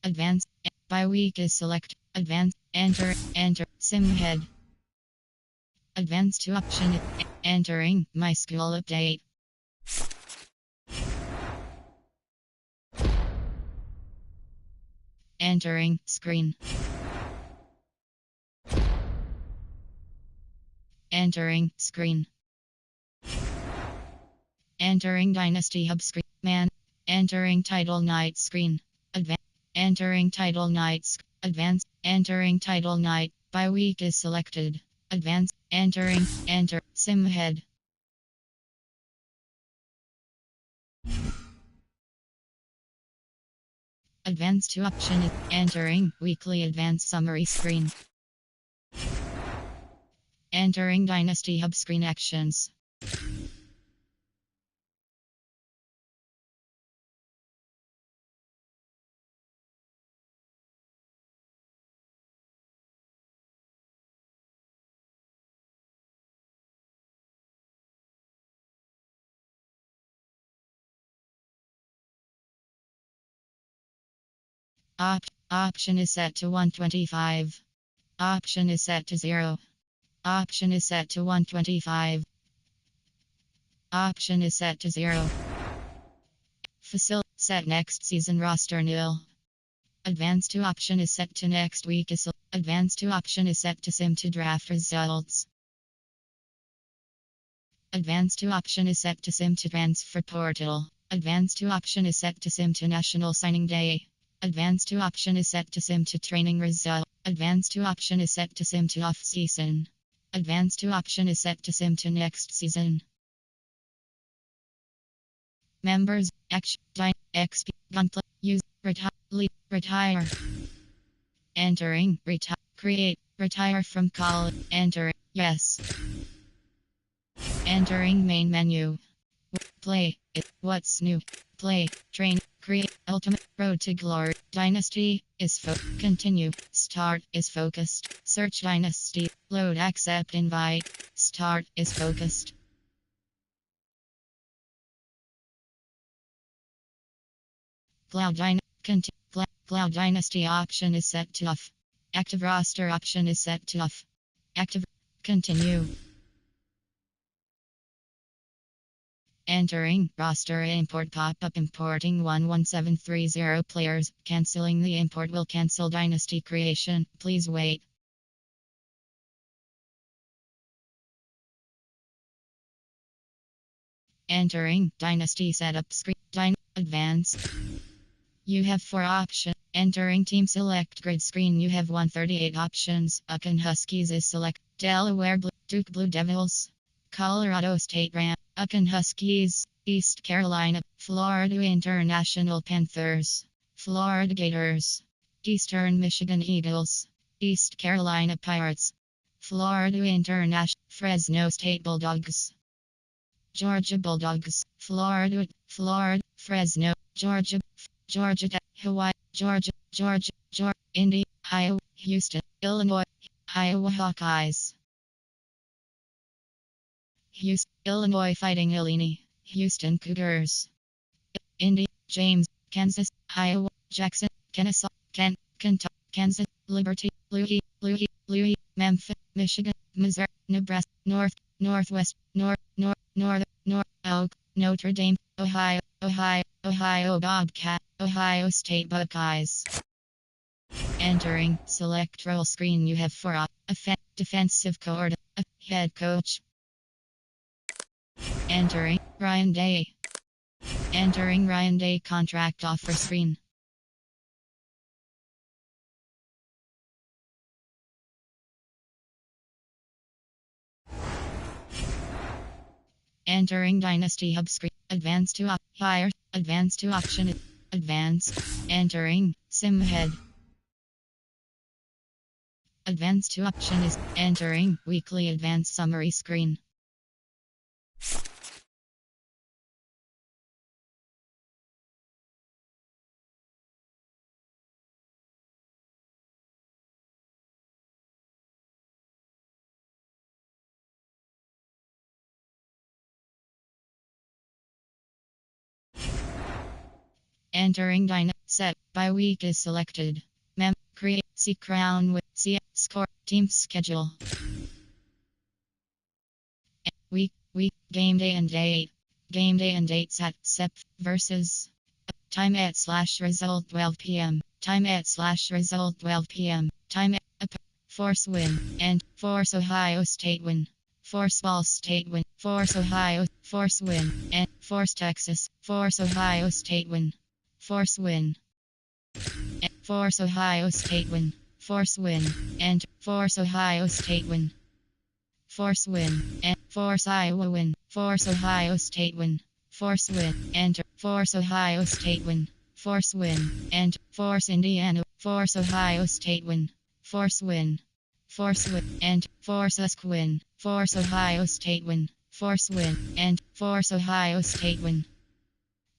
Advance by week is select. Advance. Enter sim head. Advance to option. Entering my school update. Entering screen. Entering screen. Entering Dynasty Hub screen. Man. Entering Title Night screen. Advance. Entering Title Night. Advance. Entering Title Night. By week is selected. Advance. Entering. Enter. Sim head. Advance to option is entering weekly advanced summary screen. Entering Dynasty Hub screen actions. Option is set to 125. Option is set to 0. Option is set to 125. Option is set to 0. Set next season roster nil. Advance to option is set to next week. Advance to option is set to sim to draft results. Advance to option is set to sim to transfer portal. Advance to option is set to sim to national signing day. Advance to option is set to sim to training result. Advance to option is set to sim to off season. Advance to option is set to sim to next season. Members, Action, XP, Gunplay, Use, Retire, Leave, Retire. Entering, retire, create, retire from college, enter, yes. Entering main menu. Play, what's new, play, train, create, ultimate, road to glory, dynasty, is continue, start, is focused, search dynasty, load, accept, invite, start, is focused. Cloud Dynasty option is set to off. Active roster option is set to off. Active. Continue. Entering roster import pop-up importing 11730 players. Canceling the import will cancel Dynasty creation. Please wait. Entering Dynasty setup screen. Advance. You have 4 options. Entering team select grid screen. You have 138 options. Uckan Huskies is select. Delaware Blue, Duke Blue Devils. Colorado State Ram. Uckan Huskies. East Carolina. Florida International Panthers. Florida Gators. Eastern Michigan Eagles. East Carolina Pirates. Florida International. Fresno State Bulldogs. Georgia Bulldogs. Florida. Fresno. Georgia. Hawaii, Georgia, Indy, Iowa, Houston, Illinois, Iowa Hawkeyes. Houston, Illinois Fighting Illini, Houston Cougars. Indy, James, Kansas, Iowa, Jackson, Kennesaw, Kentucky, Kansas, Liberty, Louis, Memphis, Michigan, Missouri, Nebraska, Northwest, North, Oak, Notre Dame, Ohio Bobcat, Ohio State Buckeyes. Entering select role screen. You have 4 defensive coordinator, head coach. Entering Ryan Day. Entering Ryan Day contract offer screen. Entering Dynasty Hub screen. Advance to higher. Advance to option. Advance. Entering Sim head. Advance to option is entering weekly advanced summary screen. Entering set by week is selected. Create see crown with see score team schedule. Week game day and date. Game day and date set versus time at /result 12 p.m. Time at /result 12 p.m. Time at Force win and Force Ohio State win. Force Ball State win. Force Ohio Force win and Force Texas. Force Ohio State win. Force win. Force Ohio State win. Force win. And Force Ohio State win. Force win. And Force Iowa win. Force Ohio State win. Force win. Enter. Force Ohio State win. Force win. And Force Indiana. Force Ohio State win. Force win. Force win. And Force Usk win. Force Ohio State win. Force win. And Force Ohio State win.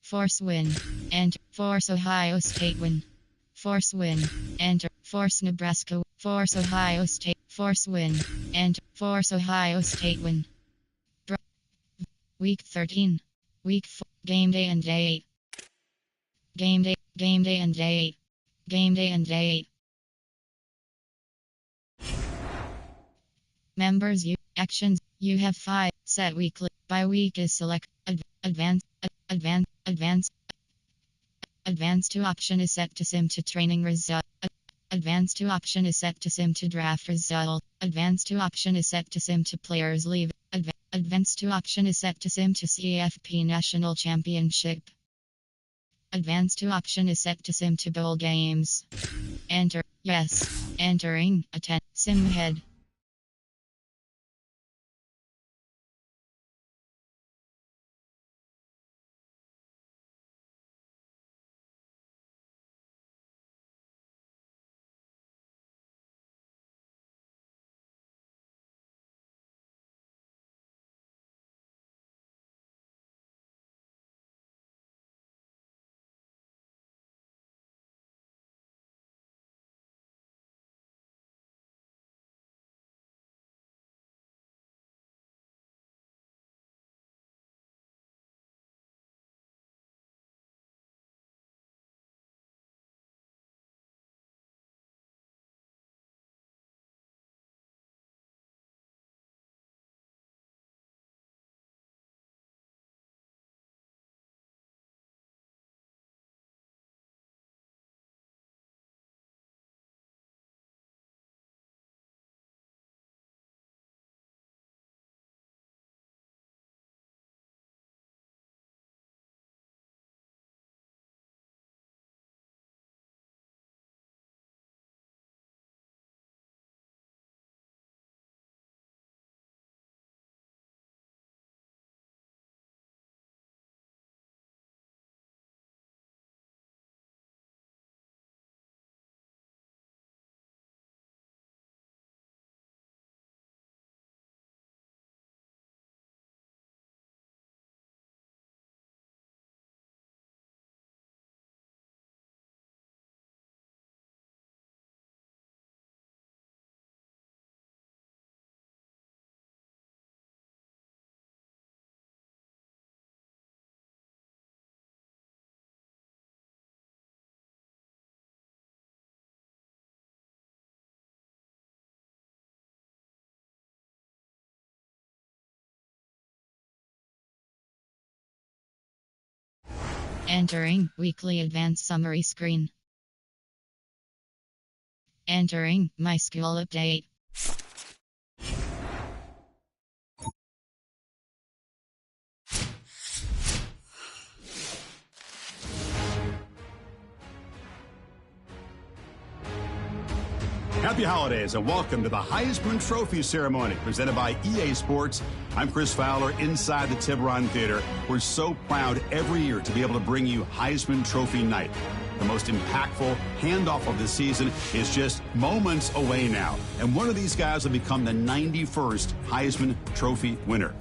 Force win. Enter. Force Ohio State win. Force win. Enter. Force Nebraska. Force Ohio State. Force win. Enter. Force Ohio State win. Week 13. Week 4. Game day and date. Game day and date. Game day and date. Members you actions you have 5 set weekly. By week is select advanced to option is set to sim to training result. Advanced to option is set to sim to draft result. Advanced to option is set to sim to players leave. Advanced to option is set to sim to CFP National Championship. Advanced to option is set to sim to bowl games. Enter. Yes. Entering. Attend. Sim head. Entering weekly advanced summary screen. Entering my school update. Happy holidays and welcome to the Heisman Trophy ceremony presented by EA Sports. I'm Chris Fowler inside the Tiburon Theater. We're so proud every year to be able to bring you Heisman Trophy night. The most impactful handoff of the season is just moments away now. And one of these guys will become the 91st Heisman Trophy winner.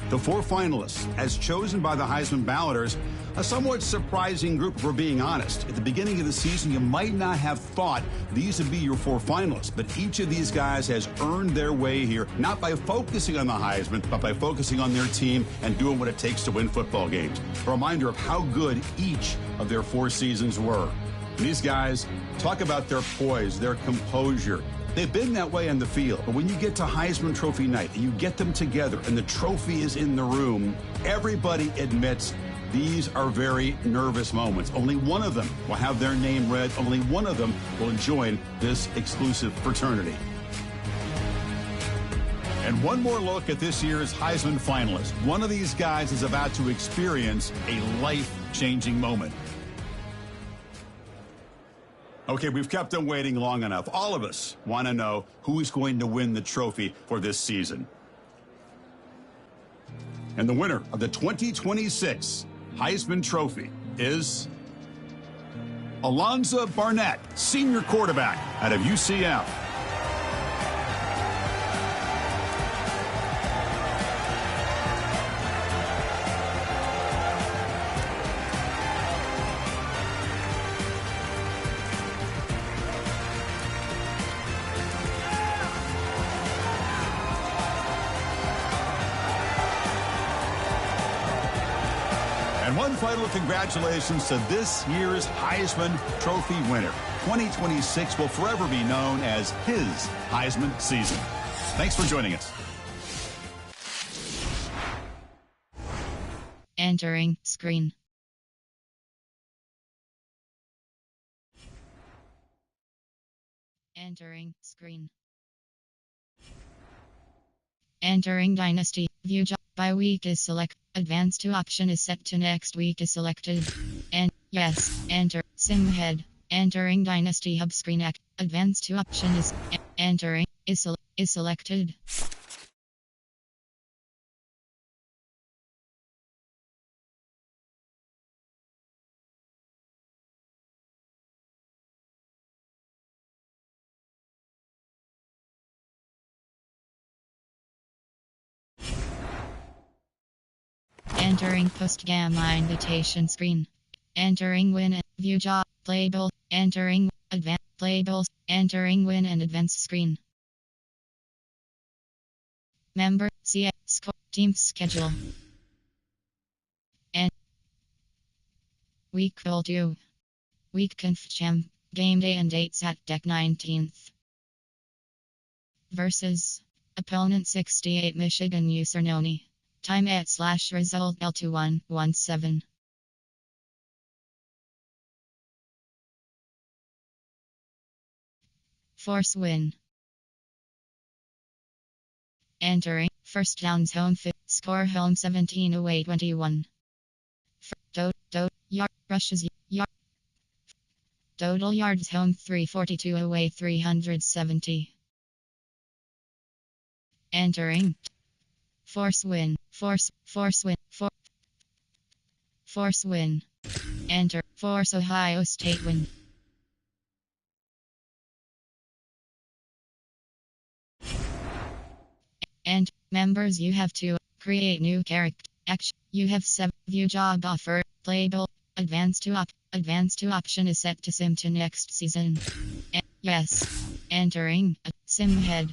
The 4 finalists, as chosen by the Heisman balloters, a somewhat surprising group, if we're being honest. At the beginning of the season, you might not have thought these would be your 4 finalists, but each of these guys has earned their way here, not by focusing on the Heisman, but by focusing on their team and doing what it takes to win football games. A reminder of how good each of their 4 seasons were. And these guys talk about their poise, their composure. They've been that way on the field, but when you get to Heisman Trophy night and you get them together and the trophy is in the room, everybody admits these are very nervous moments. Only one of them will have their name read. Only one of them will join this exclusive fraternity. And one more look at this year's Heisman finalist. One of these guys is about to experience a life-changing moment. Okay, we've kept them waiting long enough. All of us want to know who is going to win the trophy for this season. And the winner of the 2026 Heisman Trophy is Alonzo Barnett, senior quarterback out of UCF. And one final congratulations to this year's Heisman Trophy winner. 2026 will forever be known as his Heisman season. Thanks for joining us. Entering screen. Entering screen. Entering dynasty. View job by week is select. Advance to option is set to next week is selected. And yes, enter sim head. Entering dynasty hub screen act. Advance to option is entering is selected. Entering post-gamma invitation screen. Entering win and view job playable. Entering advanced playables. Entering win and advance screen. Member see score team schedule. And week call 2. Week conf champ. Game day and dates at deck 19th. Versus opponent 68 Michigan Usernoni. Time at / result L2117. Force win. Entering first downs home score home 17 away 21. Yard rushes yard total yards home 342 away 370. Entering force win force win. Enter force Ohio State win. And members, you have to create new character. Action. You have 7 view job offer playable. Advance to option is set to sim to next season. Yes. Entering sim head.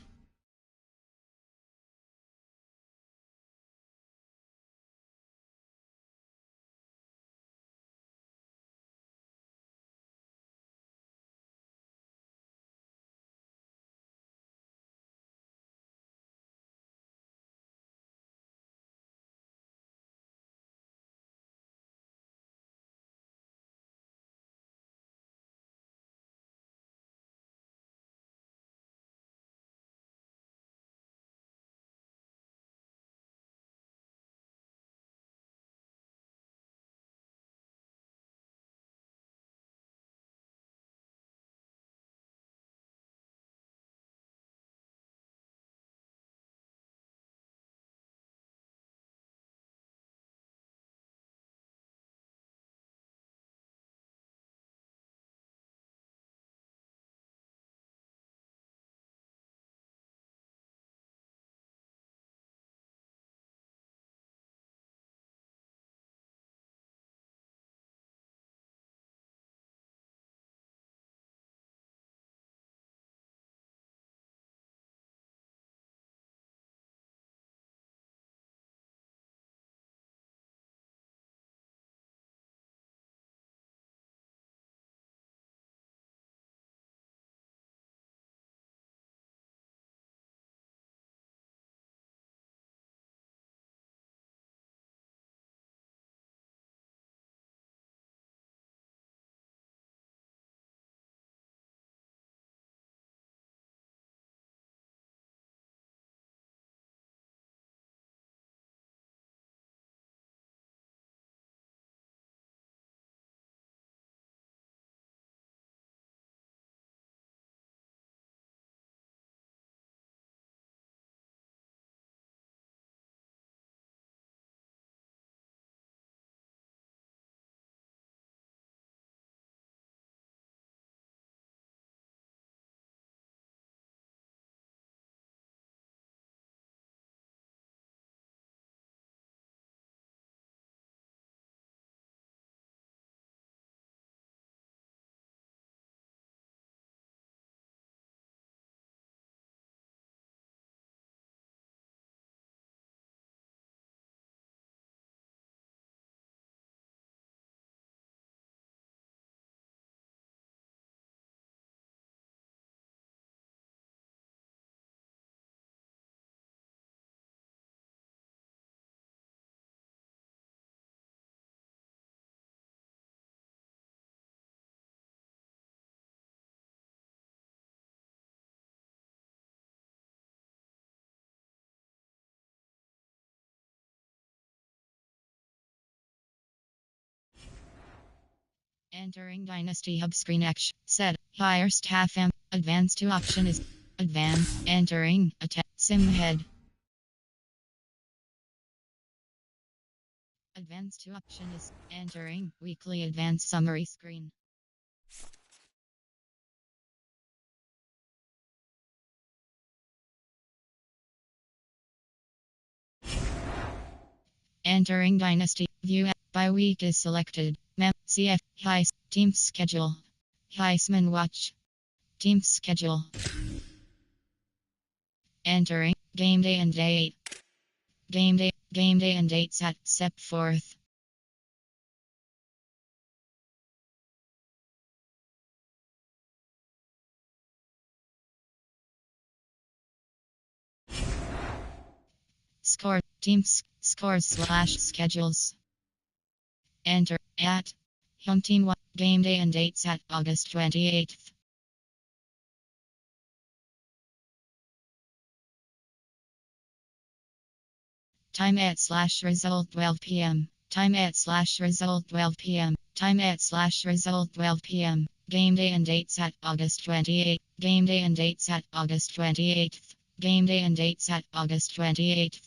Entering Dynasty Hub screen action. Set. Higher staff M. Advanced to option is advanced. Entering attack. Sim head. Advanced to option is entering weekly advanced summary screen. Entering Dynasty view by week is selected. Mem CF Heis team schedule. Heisman watch. Team schedule. Entering game day and date. Game day and dates at Sep 4th. Score teams scores / schedules. Enter at home team 1 game day and dates at August 28th. Time at / result 12 p.m. Time at / result 12 p.m. Time at / result 12 p.m. Game day and dates at August 28th. Game day and dates at August 28th. Game day and dates at August 28th.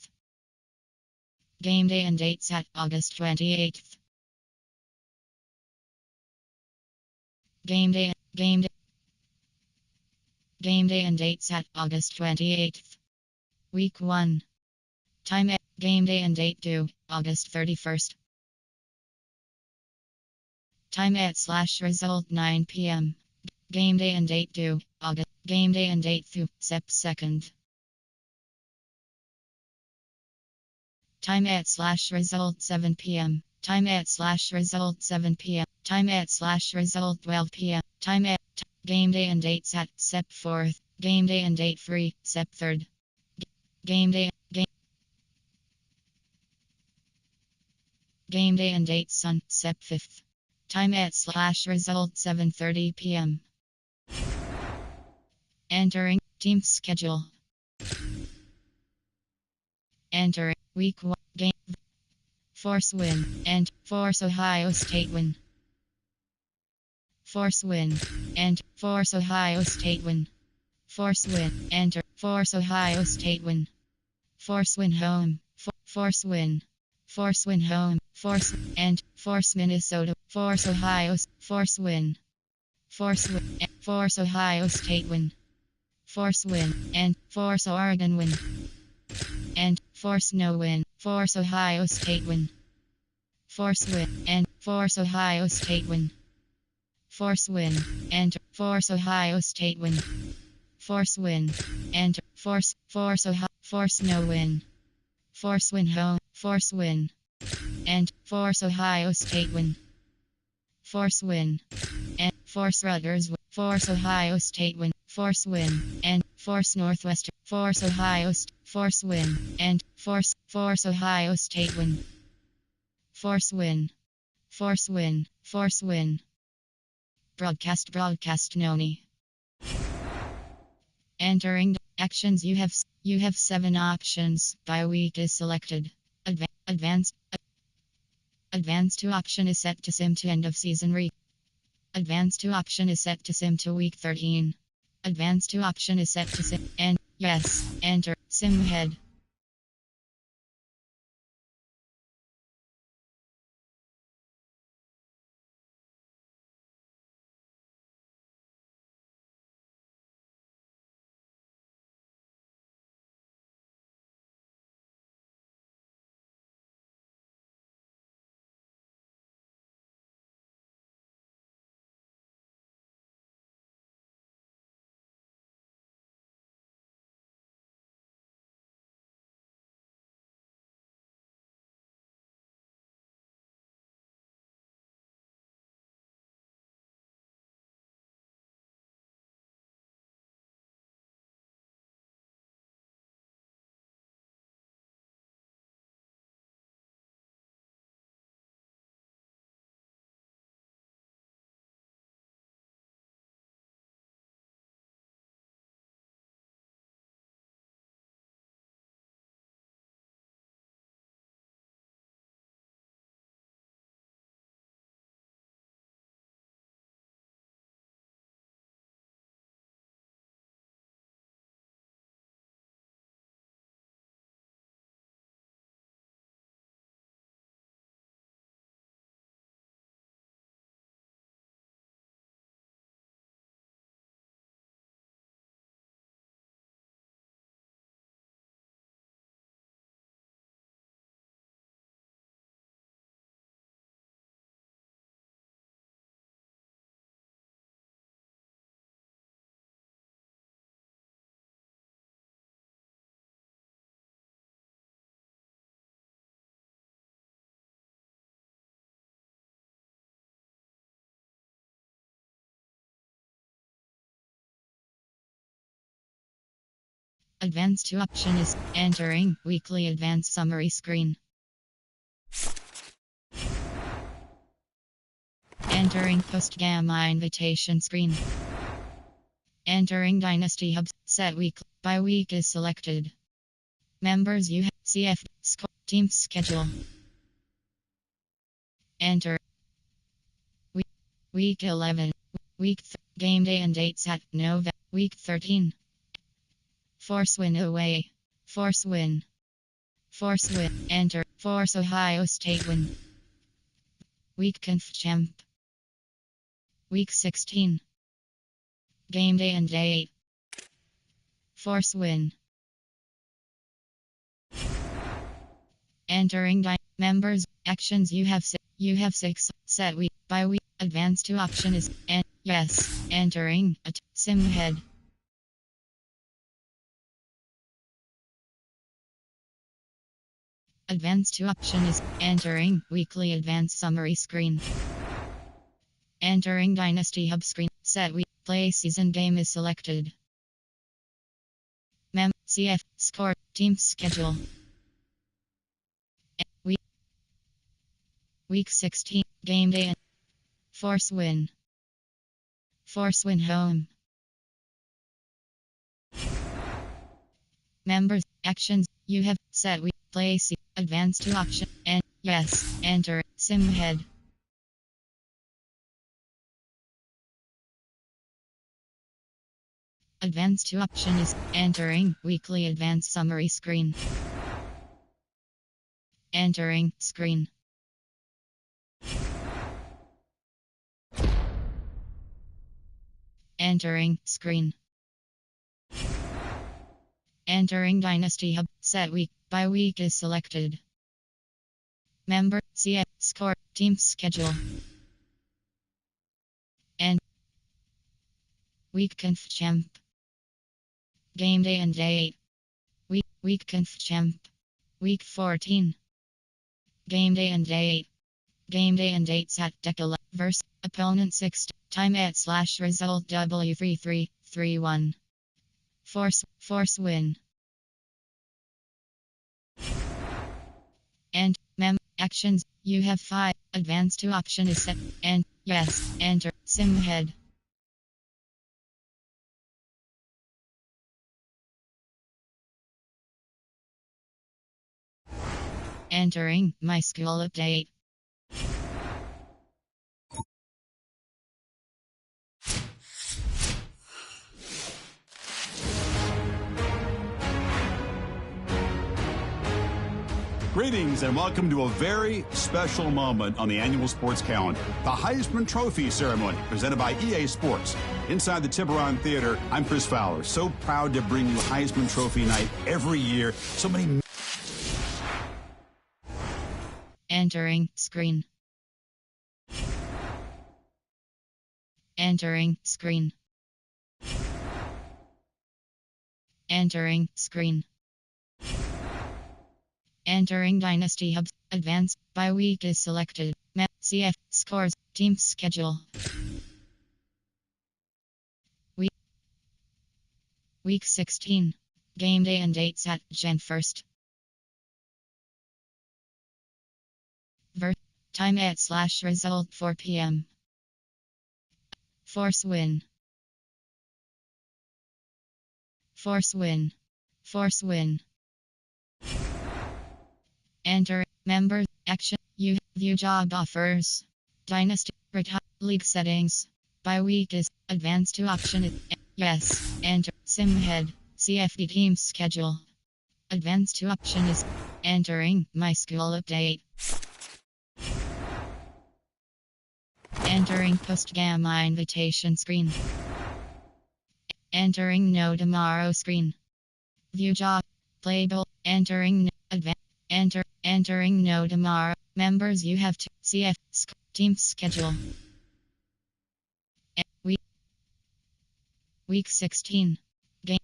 Game day and dates at August 28th. Game day and dates at August 28th. Week 1. Time at game day and date due August 31st. Time at / result 9 p.m. Game day and date due August. Game day and date through Sep 2nd. Time at / result 7 p.m. Time at / result 7 p.m. Time at / result 12 p.m. Time at game day and dates at Sep 4th. Game day and date free Sep 3rd. Game day and date Sun Sep 5th. Time at / result 7:30 p.m. Entering team schedule. Entering week 1 game. Force win and Force Ohio State win. Force win and Force Ohio State win. Force win enter Force Ohio State win. Force win home. Force win. Force win home. Force and Force Minnesota. Force Ohio. Force win. Force win. Force Ohio State win. Force win and Force Oregon win. And Force no win. Force Ohio State win. Force win and Force Ohio State win. Force win and Force Ohio State win. Force win and Force no win. Force win home. Force win and Force Ohio State win. Force win and Force Rutgers win. Force Ohio State win. Force win and Force Northwestern. Force Ohio Force win and Force Ohio State win. Force win. Force win. Force win. Broadcast Noni. Entering actions you have 7 options. By week is selected. Advanced to option is set to sim to end of season re. Advanced to option is set to sim to week 13. Advanced to option is set to sim and yes, enter sim head. Advanced to option is entering weekly advanced summary screen. Entering post-gamma invitation screen. Entering Dynasty Hubs. Set week. By week is selected. Members you have. CF. Score. Team schedule. Enter. Week 11. Game day and dates at Nova. Week 13. Force win away. Force win. Force win. Enter. Force Ohio State win. Week conf champ. Week 16. Game day and date. Force win. Entering members actions you have 6 set week by week. Advanced to option is yes. Entering sim head. Advanced to option is entering weekly advanced summary screen. Entering Dynasty Hub screen. Set week. Play season game is selected. CF. Score. Team schedule. Week 16. Game day. Force win. Force win home. Members. Actions. You have set week. Play advanced to option. And yes. Enter. Sim head. Advanced to option is entering weekly advanced summary screen. Entering screen. Entering screen. Entering Dynasty Hub. Set week. By week is selected. Member. CF. Score. Team schedule. And week conf champ. Game day and date. Week conf champ. Week 14. Game day and date. Game day and dates at Decala. Verse. Opponent 6. Time at / result W3331. Force win. And actions. You have 5. Advanced to option is set. And yes. Enter. Sim head. Entering my school update. Greetings and welcome to a very special moment on the annual sports calendar, the Heisman Trophy ceremony presented by EA Sports. Inside the Tiburon Theater, I'm Chris Fowler. So proud to bring you Heisman Trophy night every year. So many. Entering screen. Entering screen. Entering screen. Entering Dynasty Hubs. Advanced. By week is selected. CF. Scores. Team schedule. Week 16. Game day and dates at Jan 1st. Time at / result 4 p.m. Force win. Force win. Force win. Enter. Member. Action. You view job offers. Dynasty. League settings. By week is advanced to option. Yes. Enter. Sim head. CFD team schedule. Advanced to option is entering my school update. Entering post-gamma invitation screen. Entering no tomorrow screen. View job. Playable. Entering entering no tomorrow. Members you have to CF team schedule. Week 16. Game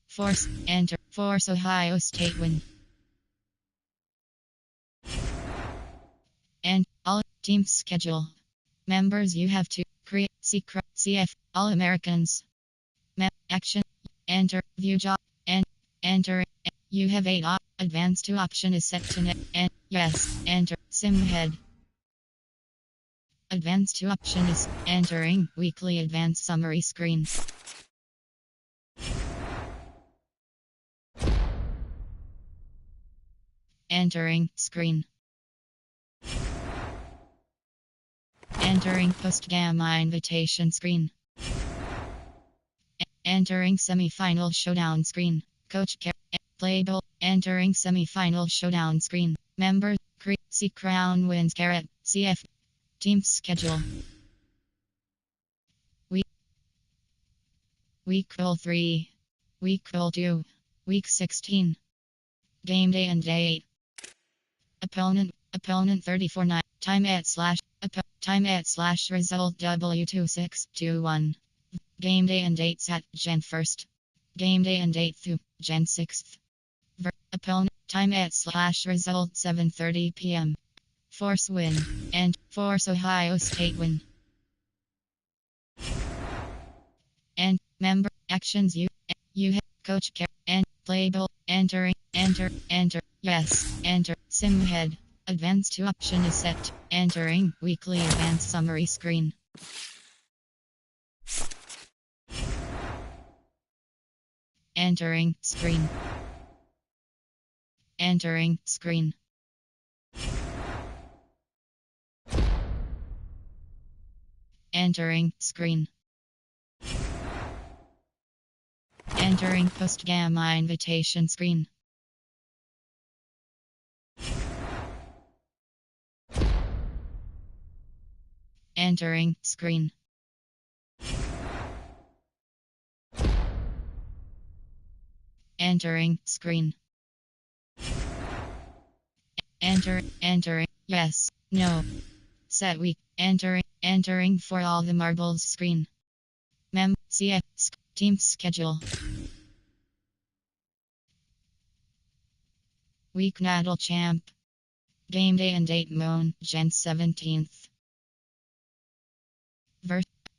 Force enter Force Ohio State win. And all team schedule. Members you have to create CF All Americans. Action. Enter view job and Enter. You have 8 advanced to option is set to net. And yes, enter. Sim head. Advanced to option is entering weekly advanced summary screen. Entering screen. Entering post-gamma invitation screen. Entering semi-final showdown screen. Coach playable. Entering semi-final showdown screen. Member. See crown wins carrot. CF. Team schedule. Week 3. Week 2. Week 16. Game day and date. Opponent 34-9. Time at / result W2621. Game day and date set Jan 1st. Game day and date through Jan 6th. Opponent time at / result 7:30 p.m. Force win and Force Ohio State win. And member actions you have coach care and playable enter yes enter sim head. Advanced to option is set. Entering weekly advanced summary screen. Entering screen. Entering screen. Entering screen. Entering post-gamma invitation screen. Entering screen. Entering screen. Entering yes, no. Set week. Entering for all the marbles screen. CF team schedule. Week Natal Champ. Game day and date Moon, Jan 17th.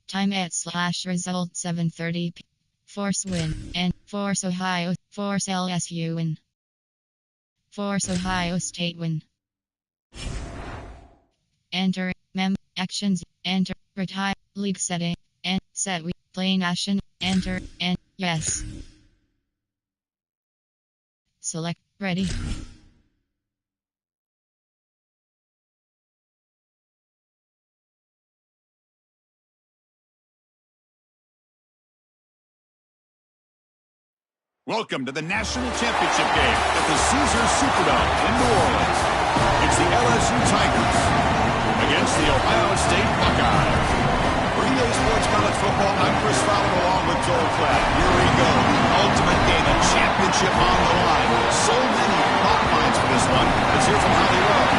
Time at / result 7:30 p. Force win and Force Ohio, Force LSU win. Force Ohio State win. Enter actions. Enter retire league setting and set we play nation. Enter and yes. Select ready. Welcome to the National Championship game at the Caesars Superdome in New Orleans. It's the LSU Tigers against the Ohio State Buckeyes. For EA Sports College Football, I'm Chris Fowler along with Joel Klatt. Here we go. The ultimate game, a championship on the line. So many plot lines for this one. Let's hear from Holly Rowe.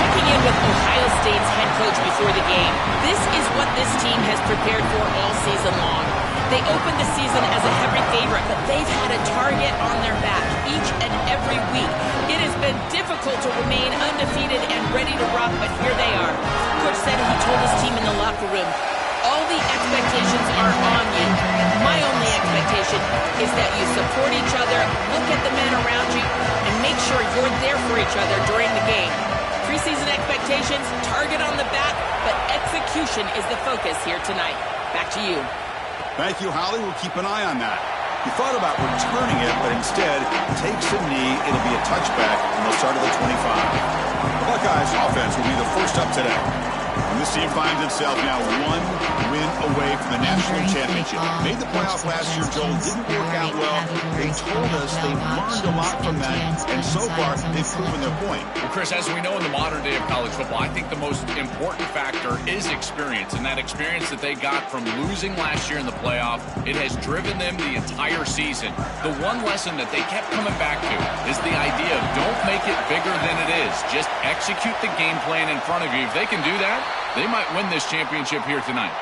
Checking in with Ohio State's head coach before the game, this is what this team has prepared for all season long. They opened the season as a heavy favorite, but they've had a target on their back each and every week. It has been difficult to remain undefeated and ready to rock, but here they are. Coach said he told his team in the locker room, all the expectations are on you. My only expectation is that you support each other, look at the men around you, and make sure you're there for each other during the game. Preseason expectations, target on the back, but execution is the focus here tonight. Back to you. Thank you, Holly. We'll keep an eye on that. You thought about returning it, but instead takes a knee. It'll be a touchback, and they'll start at the 25. The Buckeyes offense will be the first up today. And this team finds itself now one win away from the national championship. Made the playoff last year, Joel. Didn't work out well. They told us they learned a lot from that, and so far they've proven their point. Well, Chris, as we know in the modern day of college football, I think the most important factor is experience, and that experience that they got from losing last year in the playoff, it has driven them the entire season. The one lesson that they kept coming back to is the idea of don't make it bigger than it is. Just execute the game plan in front of you. If they can do that, they might win this championship here tonight.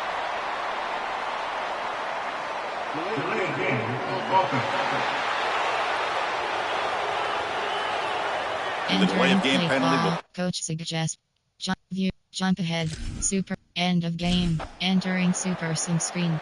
The delay of game penalty. Coach suggests jump ahead. Super end of game. Entering super sim screen.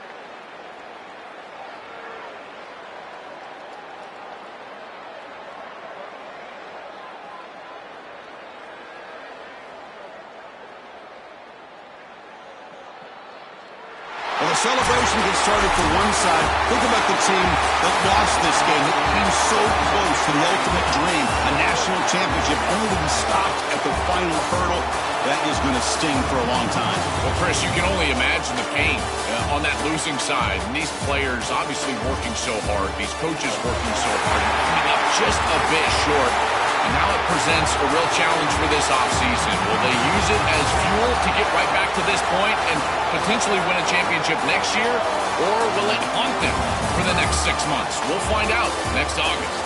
Well, the celebration gets started for one side. Think about the team that lost this game. It came so close to the ultimate dream, a national championship, only to be stopped at the final hurdle. That is going to sting for a long time. Well, Chris, you can only imagine the pain on that losing side. And these players obviously working so hard, these coaches working so hard, coming up just a bit short. And now it presents a real challenge for this offseason. Will they use it as fuel to get right back to this point and potentially win a championship next year? Or will it haunt them for the next 6 months? We'll find out next August.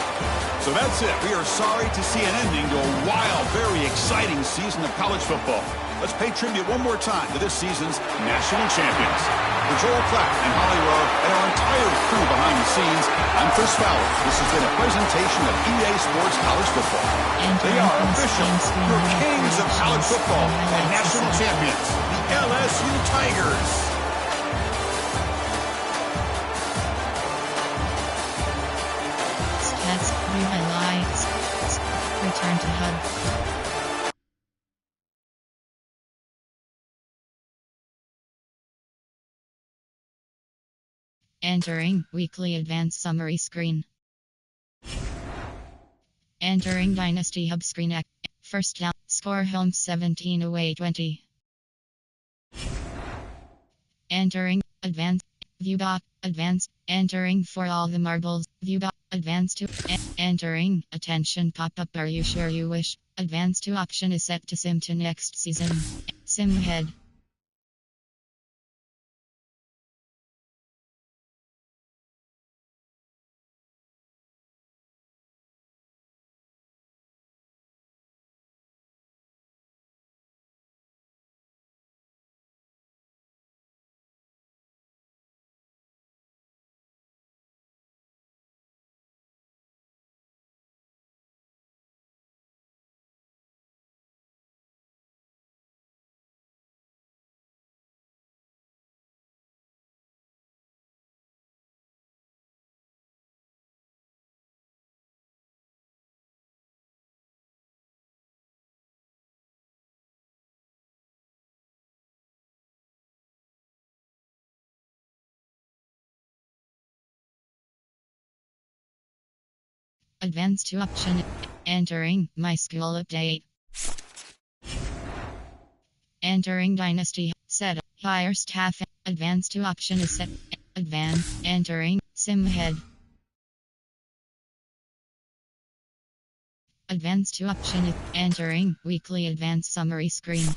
So that's it. We are sorry to see an ending to a wild, very exciting season of college football. Let's pay tribute one more time to this season's national champions. For Joel Klatt and Holly Rowe and our entire crew behind the scenes, I'm Chris Fowler. This has been a presentation of EA Sports College Football. They are official, your kings of college football and national champions, the LSU Tigers. Stats, view highlights. Return to HUD. Entering weekly advanced summary screen. Entering Dynasty Hub screen. First down. Score home 17 away 20. Entering advanced. View dot advanced. Entering for all the marbles. View dot advanced to. Entering. Attention pop up. Are you sure you wish? Advanced to option is set to sim to next season. Sim head. Advanced to option. Entering my school update. Entering Dynasty. Set. Hire staff. Advanced to option is set. Advanced. Entering. Sim head. Advanced to option is entering weekly advanced summary screen.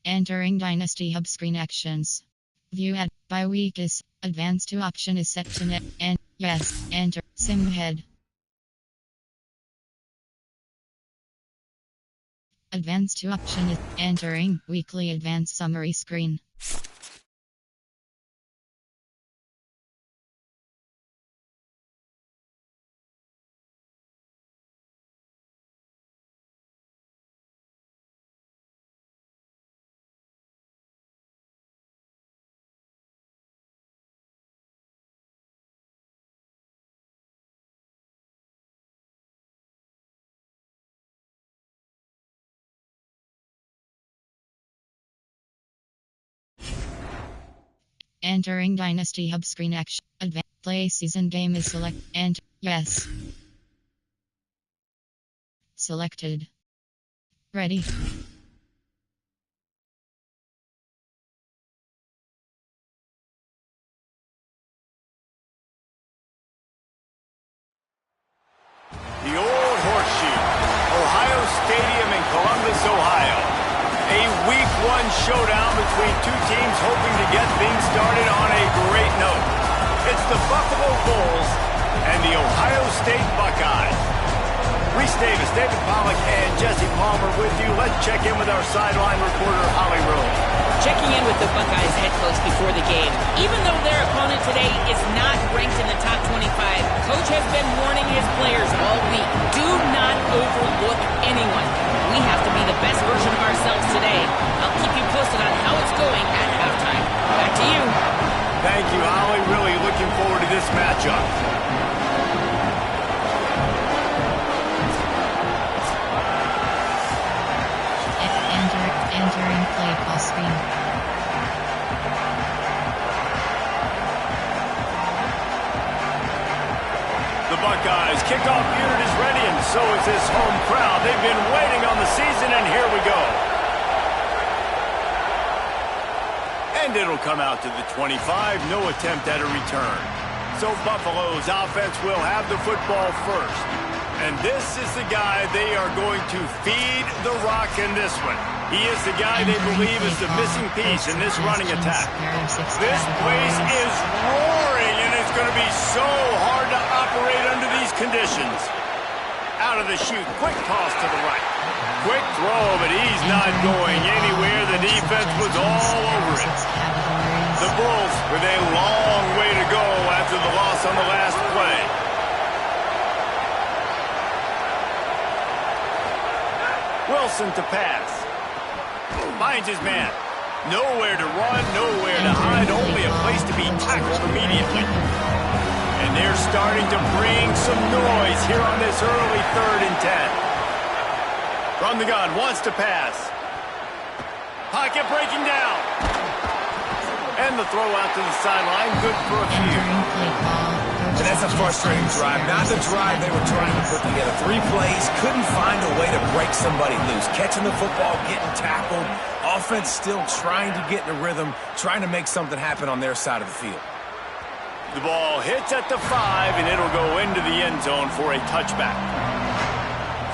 Entering Dynasty Hub screen actions. View at by week is advanced to option is set to net and yes, enter sim head. Advanced to option is entering weekly advanced summary screen. Entering Dynasty Hub screen action. Advanced play season game is select and yes. Selected. Ready. The old horseshoe, Ohio Stadium in Columbus, Ohio. A week one showdown between two teams hoping to get things started on a great note. It's the Buffalo Bulls and the Ohio State Buckeyes. Reese Davis, David Pollack, and Jesse Palmer with you. Let's check in with our sideline reporter, Holly Rowe. Checking in with the Buckeyes head coach before the game. Even though their opponent today is not ranked in the top 25, coach has been warning his players all week. Do not overlook anyone. We have to be the best version of ourselves today. I'll keep you posted on how it's going at halftime. Back to you. Thank you, Holly. Really looking forward to this matchup. Entering play call screen. The Buckeyes kickoff unit is ready, and so is this home crowd. They've been waiting on the season, and here we go. And it'll come out to the 25. No attempt at a return. So Buffalo's offense will have the football first. And this is the guy they are going to feed the rock in this one. He is the guy they believe is the missing piece in this running attack. This place is roaring, and it's going to be so hard to operate under these conditions. Out of the chute, quick toss to the right. Quick throw, but he's not going anywhere. The defense was all over it. The Bulls with a long way to go after the loss on the last play. Wilson to pass. Finds his man. Nowhere to run, nowhere to hide, only a place to be tackled immediately. And they're starting to bring some noise here on this early 3rd and 10. From the gun, wants to pass. Pocket breaking down. And the throw out to the sideline, good for a few. And that's a frustrating drive. Not the drive they were trying to put together. 3 plays, couldn't find a way to break somebody loose. Catching the football, getting tackled. Offense still trying to get in a rhythm, trying to make something happen on their side of the field. The ball hits at the 5, and it'll go into the end zone for a touchback.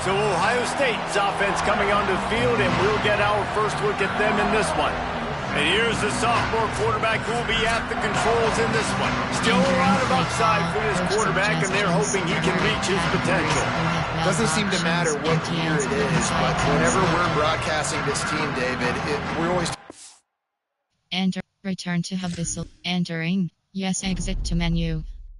So Ohio State's offense coming onto the field, and we'll get our first look at them in this one. And here's the sophomore quarterback who will be at the controls in this one. Still a lot of upside for this quarterback, and they're hoping he can reach his potential. Doesn't seem to matter what year it is, but whenever we're broadcasting this team, David, we're always... Enter. Return to hub. Entering. Yes, exit to menu.